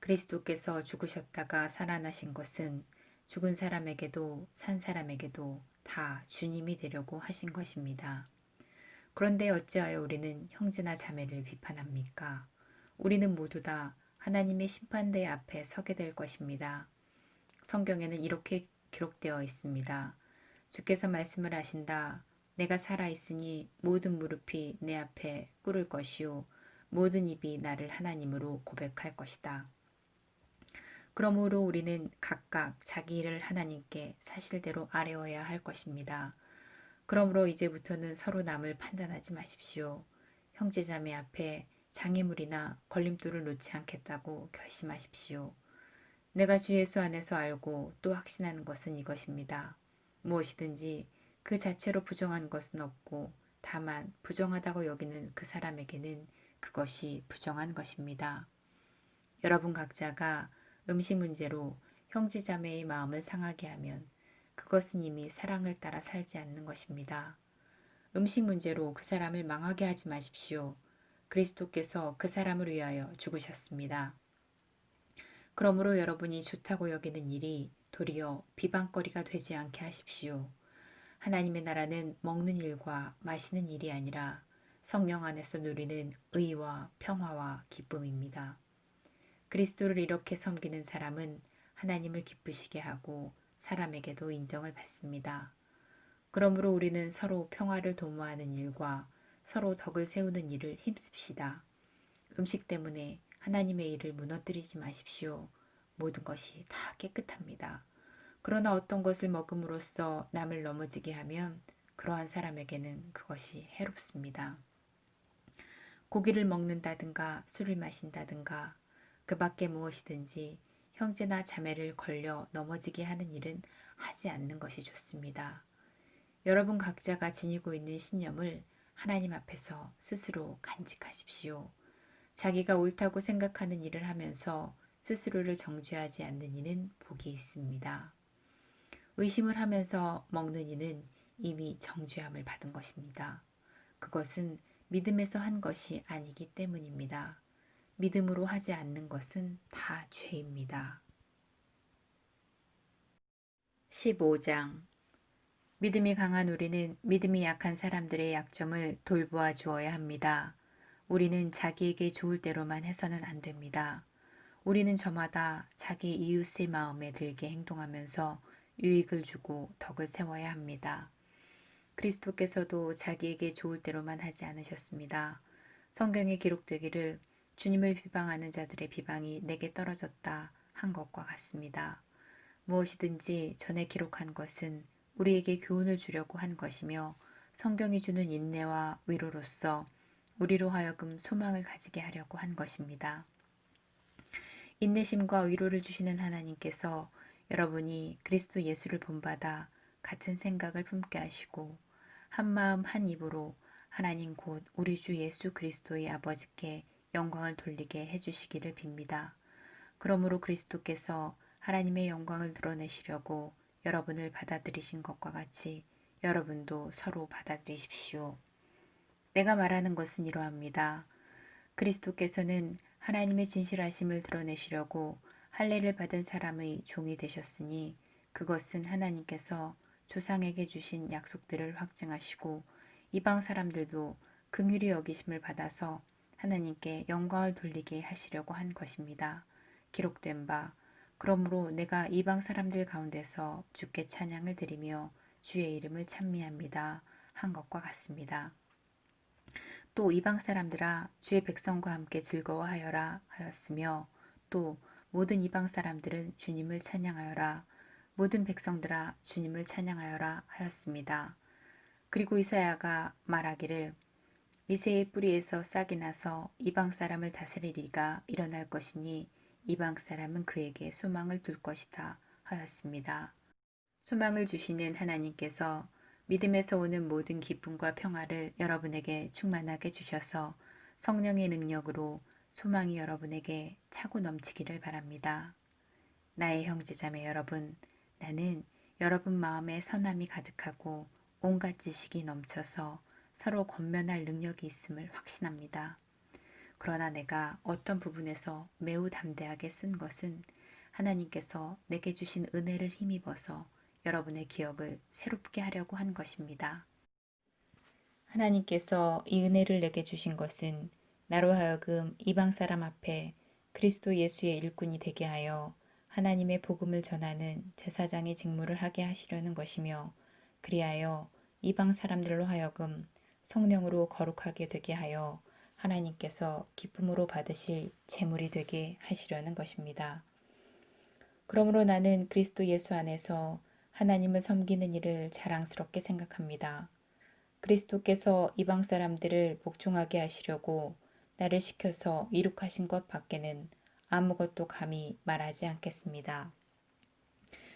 그리스도께서 죽으셨다가 살아나신 것은 죽은 사람에게도 산 사람에게도 다 주님이 되려고 하신 것입니다. 그런데 어찌하여 우리는 형제나 자매를 비판합니까? 우리는 모두 다 하나님의 심판대 앞에 서게 될 것입니다. 성경에는 이렇게 기록되어 있습니다. 주께서 말씀을 하신다. 내가 살아있으니 모든 무릎이 내 앞에 꿇을 것이요 모든 입이 나를 하나님으로 고백할 것이다. 그러므로 우리는 각각 자기 일을 하나님께 사실대로 아뢰어야 할 것입니다. 그러므로 이제부터는 서로 남을 판단하지 마십시오. 형제자매 앞에 장애물이나 걸림돌을 놓지 않겠다고 결심하십시오. 내가 주 예수 안에서 알고 또 확신하는 것은 이것입니다. 무엇이든지 그 자체로 부정한 것은 없고 다만 부정하다고 여기는 그 사람에게는 그것이 부정한 것입니다. 여러분 각자가 음식 문제로 형제자매의 마음을 상하게 하면 그것은 이미 사랑을 따라 살지 않는 것입니다. 음식 문제로 그 사람을 망하게 하지 마십시오. 그리스도께서 그 사람을 위하여 죽으셨습니다. 그러므로 여러분이 좋다고 여기는 일이 도리어 비방거리가 되지 않게 하십시오. 하나님의 나라는 먹는 일과 마시는 일이 아니라 성령 안에서 누리는 의와 평화와 기쁨입니다. 그리스도를 이렇게 섬기는 사람은 하나님을 기쁘시게 하고 사람에게도 인정을 받습니다. 그러므로 우리는 서로 평화를 도모하는 일과 서로 덕을 세우는 일을 힘씁시다. 음식 때문에 하나님의 일을 무너뜨리지 마십시오. 모든 것이 다 깨끗합니다. 그러나 어떤 것을 먹음으로써 남을 넘어지게 하면 그러한 사람에게는 그것이 해롭습니다. 고기를 먹는다든가 술을 마신다든가 그 밖에 무엇이든지 형제나 자매를 걸려 넘어지게 하는 일은 하지 않는 것이 좋습니다. 여러분 각자가 지니고 있는 신념을 하나님 앞에서 스스로 간직하십시오. 자기가 옳다고 생각하는 일을 하면서 스스로를 정죄하지 않는 이는 복이 있습니다. 의심을 하면서 먹는 이는 이미 정죄함을 받은 것입니다. 그것은 믿음에서 한 것이 아니기 때문입니다. 믿음으로 하지 않는 것은 다 죄입니다. 15장 믿음이 강한 우리는 믿음이 약한 사람들의 약점을 돌보아 주어야 합니다. 우리는 자기에게 좋을 대로만 해서는 안 됩니다. 우리는 저마다 자기 이웃의 마음에 들게 행동하면서 유익을 주고 덕을 세워야 합니다. 그리스도께서도 자기에게 좋을 대로만 하지 않으셨습니다. 성경에 기록되기를 주님을 비방하는 자들의 비방이 내게 떨어졌다 한 것과 같습니다. 무엇이든지 전에 기록한 것은 우리에게 교훈을 주려고 한 것이며 성경이 주는 인내와 위로로서 우리로 하여금 소망을 가지게 하려고 한 것입니다. 인내심과 위로를 주시는 하나님께서 여러분이 그리스도 예수를 본받아 같은 생각을 품게 하시고 한마음 한입으로 하나님 곧 우리 주 예수 그리스도의 아버지께 영광을 돌리게 해주시기를 빕니다. 그러므로 그리스도께서 하나님의 영광을 드러내시려고 여러분을 받아들이신 것과 같이 여러분도 서로 받아들이십시오. 내가 말하는 것은 이러합니다. 그리스도께서는 하나님의 진실하심을 드러내시려고 할례를 받은 사람의 종이 되셨으니 그것은 하나님께서 조상에게 주신 약속들을 확증하시고 이방 사람들도 긍휼히 여기심을 받아서 하나님께 영광을 돌리게 하시려고 한 것입니다. 기록된 바 그러므로 내가 이방 사람들 가운데서 주께 찬양을 드리며 주의 이름을 찬미합니다. 한 것과 같습니다. 또 이방 사람들아 주의 백성과 함께 즐거워하여라 하였으며 또 모든 이방 사람들은 주님을 찬양하여라 모든 백성들아 주님을 찬양하여라 하였습니다. 그리고 이사야가 말하기를 이새의 뿌리에서 싹이 나서 이방 사람을 다스리리가 일어날 것이니 이방 사람은 그에게 소망을 둘 것이다 하였습니다. 소망을 주시는 하나님께서 믿음에서 오는 모든 기쁨과 평화를 여러분에게 충만하게 주셔서 성령의 능력으로 소망이 여러분에게 차고 넘치기를 바랍니다. 나의 형제자매 여러분, 나는 여러분 마음에 선함이 가득하고 온갖 지식이 넘쳐서 서로 권면할 능력이 있음을 확신합니다. 그러나 내가 어떤 부분에서 매우 담대하게 쓴 것은 하나님께서 내게 주신 은혜를 힘입어서 여러분의 기억을 새롭게 하려고 한 것입니다. 하나님께서 이 은혜를 내게 주신 것은 나로 하여금 이방 사람 앞에 그리스도 예수의 일꾼이 되게 하여 하나님의 복음을 전하는 제사장의 직무를 하게 하시려는 것이며 그리하여 이방 사람들로 하여금 성령으로 거룩하게 되게 하여 하나님께서 기쁨으로 받으실 제물이 되게 하시려는 것입니다. 그러므로 나는 그리스도 예수 안에서 하나님을 섬기는 일을 자랑스럽게 생각합니다. 그리스도께서 이방 사람들을 복종하게 하시려고 나를 시켜서 이룩하신 것 밖에는 아무것도 감히 말하지 않겠습니다.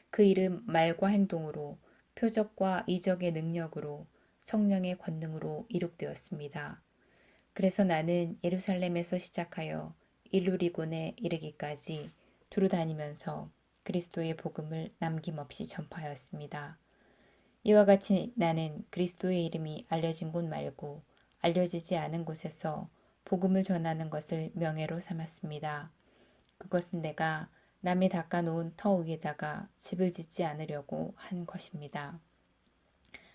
그 일은 말과 행동으로 표적과 이적의 능력으로 성령의 권능으로 이룩되었습니다. 그래서 나는 예루살렘에서 시작하여 일루리곤에 이르기까지 두루 다니면서 그리스도의 복음을 남김없이 전파하였습니다. 이와 같이 나는 그리스도의 이름이 알려진 곳 말고 알려지지 않은 곳에서 복음을 전하는 것을 명예로 삼았습니다. 그것은 내가 남이 닦아놓은 터 위에다가 집을 짓지 않으려고 한 것입니다.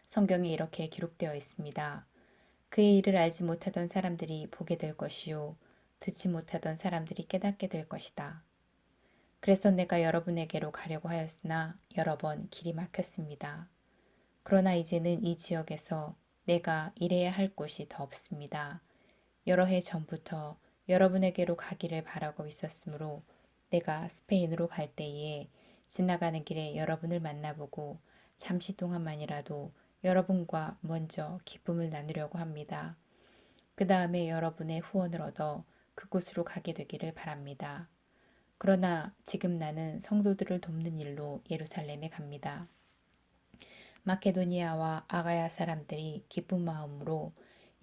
성경에 이렇게 기록되어 있습니다. 그의 일을 알지 못하던 사람들이 보게 될 것이요 듣지 못하던 사람들이 깨닫게 될 것이다. 그래서 내가 여러분에게로 가려고 하였으나 여러 번 길이 막혔습니다. 그러나 이제는 이 지역에서 내가 일해야 할 곳이 더 없습니다. 여러 해 전부터 여러분에게로 가기를 바라고 있었으므로 내가 스페인으로 갈 때에 지나가는 길에 여러분을 만나보고 잠시 동안만이라도 여러분과 먼저 기쁨을 나누려고 합니다. 그 다음에 여러분의 후원을 얻어 그곳으로 가게 되기를 바랍니다. 그러나 지금 나는 성도들을 돕는 일로 예루살렘에 갑니다. 마케도니아와 아가야 사람들이 기쁜 마음으로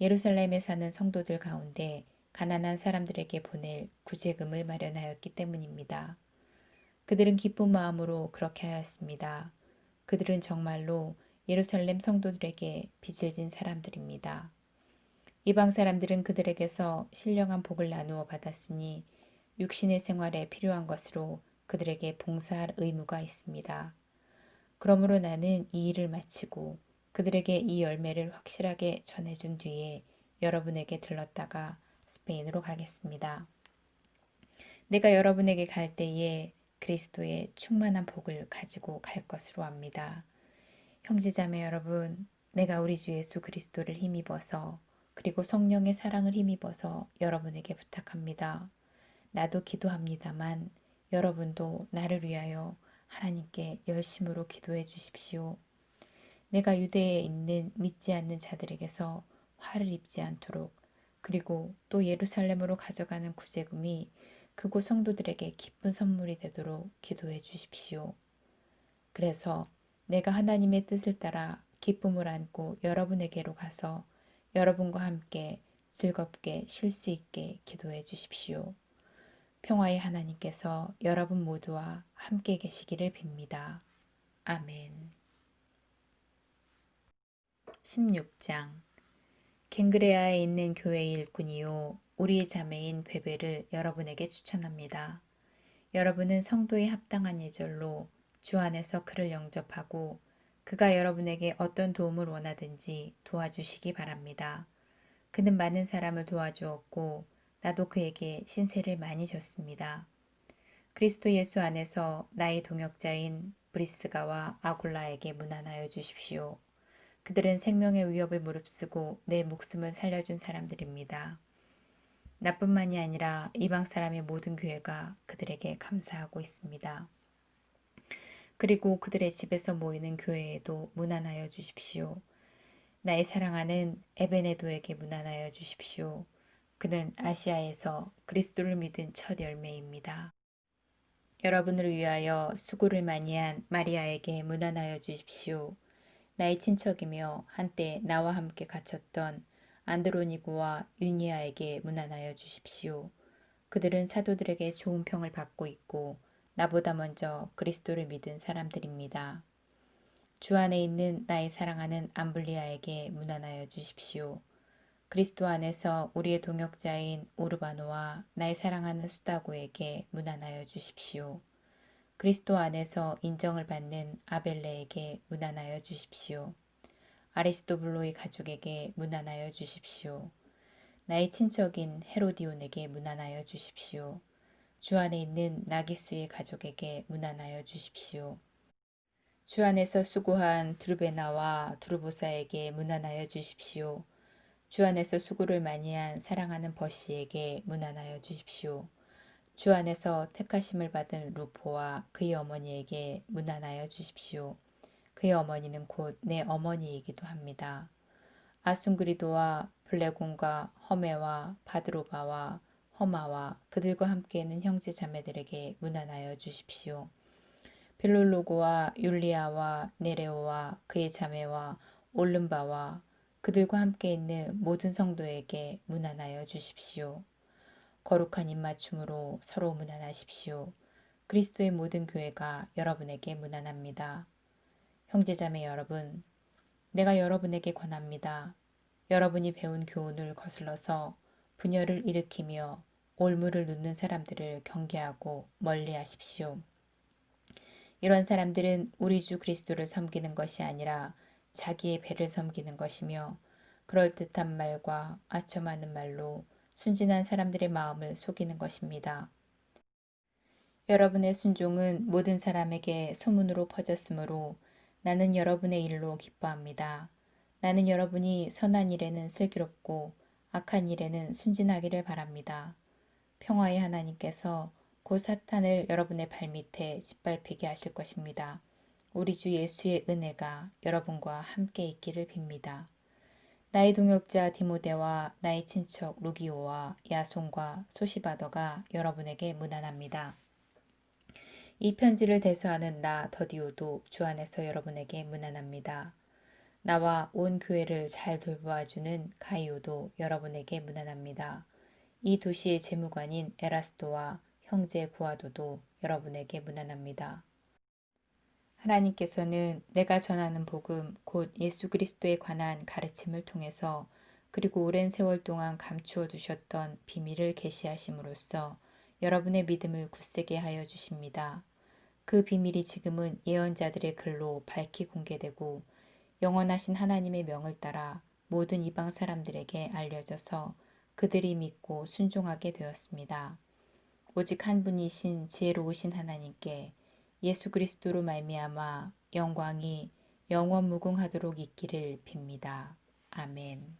예루살렘에 사는 성도들 가운데 가난한 사람들에게 보낼 구제금을 마련하였기 때문입니다. 그들은 기쁜 마음으로 그렇게 하였습니다. 그들은 정말로 예루살렘 성도들에게 빚을 진 사람들입니다. 이방 사람들은 그들에게서 신령한 복을 나누어 받았으니 육신의 생활에 필요한 것으로 그들에게 봉사할 의무가 있습니다. 그러므로 나는 이 일을 마치고 그들에게 이 열매를 확실하게 전해준 뒤에 여러분에게 들렀다가 스페인으로 가겠습니다. 내가 여러분에게 갈 때에 그리스도의 충만한 복을 가지고 갈 것으로 압니다. 형제자매 여러분, 내가 우리 주 예수 그리스도를 힘입어서 그리고 성령의 사랑을 힘입어서 여러분에게 부탁합니다. 나도 기도합니다만 여러분도 나를 위하여 하나님께 열심으로 기도해 주십시오. 내가 유대에 있는 믿지 않는 자들에게서 화를 입지 않도록 그리고 또 예루살렘으로 가져가는 구제금이 그곳 성도들에게 기쁜 선물이 되도록 기도해 주십시오. 그래서 내가 하나님의 뜻을 따라 기쁨을 안고 여러분에게로 가서 여러분과 함께 즐겁게 쉴 수 있게 기도해 주십시오. 평화의 하나님께서 여러분 모두와 함께 계시기를 빕니다. 아멘. 16장 갱그레아에 있는 교회의 일꾼이요 우리의 자매인 베베를 여러분에게 추천합니다. 여러분은 성도에 합당한 예절로 주 안에서 그를 영접하고 그가 여러분에게 어떤 도움을 원하든지 도와주시기 바랍니다. 그는 많은 사람을 도와주었고 나도 그에게 신세를 많이 졌습니다. 그리스도 예수 안에서 나의 동역자인 브리스가와 아굴라에게 문안하여 주십시오. 그들은 생명의 위협을 무릅쓰고 내 목숨을 살려준 사람들입니다. 나뿐만이 아니라 이방 사람의 모든 교회가 그들에게 감사하고 있습니다. 그리고 그들의 집에서 모이는 교회에도 문안하여 주십시오. 나의 사랑하는 에베네도에게 문안하여 주십시오. 그는 아시아에서 그리스도를 믿은 첫 열매입니다. 여러분을 위하여 수고를 많이 한 마리아에게 문안하여 주십시오. 나의 친척이며 한때 나와 함께 갇혔던 안드로니고와 유니아에게 문안하여 주십시오. 그들은 사도들에게 좋은 평을 받고 있고 나보다 먼저 그리스도를 믿은 사람들입니다. 주 안에 있는 나의 사랑하는 암블리아에게 문안하여 주십시오. 그리스도 안에서 우리의 동역자인 우르바노와 나의 사랑하는 수다고에게 문안하여 주십시오. 그리스도 안에서 인정을 받는 아벨레에게 문안하여 주십시오. 아리스토블로의 가족에게 문안하여 주십시오. 나의 친척인 헤로디온에게 문안하여 주십시오. 주 안에 있는 나기수의 가족에게 문안하여 주십시오. 주 안에서 수고한 드루베나와 드루보사에게 문안하여 주십시오. 주 안에서 수고를 많이 한 사랑하는 버시에게 문안하여 주십시오. 주 안에서 택하심을 받은 루포와 그의 어머니에게 문안하여 주십시오. 그의 어머니는 곧 내 어머니이기도 합니다. 아순그리도와 블레곤과 허메와 바드로바와 허마와 그들과 함께 있는 형제 자매들에게 문안하여 주십시오. 빌롤로고와 율리아와 네레오와 그의 자매와 올름바와 그들과 함께 있는 모든 성도에게 문안하여 주십시오. 거룩한 입맞춤으로 서로 문안하십시오. 그리스도의 모든 교회가 여러분에게 문안합니다. 형제자매 여러분, 내가 여러분에게 권합니다. 여러분이 배운 교훈을 거슬러서 분열을 일으키며 올무를 눕는 사람들을 경계하고 멀리하십시오. 이런 사람들은 우리 주 그리스도를 섬기는 것이 아니라 자기의 배를 섬기는 것이며 그럴듯한 말과 아첨하는 말로 순진한 사람들의 마음을 속이는 것입니다. 여러분의 순종은 모든 사람에게 소문으로 퍼졌으므로 나는 여러분의 일로 기뻐합니다. 나는 여러분이 선한 일에는 슬기롭고 악한 일에는 순진하기를 바랍니다. 평화의 하나님께서 곧 사탄을 여러분의 발밑에 짓밟히게 하실 것입니다. 우리 주 예수의 은혜가 여러분과 함께 있기를 빕니다. 나의 동역자 디모데와 나의 친척 루기오와 야손과 소시바더가 여러분에게 문안합니다. 이 편지를 대수하는 나 더디오도 주 안에서 여러분에게 문안합니다. 나와 온 교회를 잘 돌보아주는 가이오도 여러분에게 문안합니다. 이 도시의 재무관인 에라스도와 형제 구아도도 여러분에게 문안합니다. 하나님께서는 내가 전하는 복음 곧 예수 그리스도에 관한 가르침을 통해서 그리고 오랜 세월 동안 감추어 두셨던 비밀을 계시하심으로써 여러분의 믿음을 굳세게 하여 주십니다. 그 비밀이 지금은 예언자들의 글로 밝히 공개되고 영원하신 하나님의 명을 따라 모든 이방 사람들에게 알려져서 그들이 믿고 순종하게 되었습니다. 오직 한 분이신 지혜로우신 하나님께 예수 그리스도로 말미암아 영광이 영원 무궁하도록 있기를 빕니다. 아멘.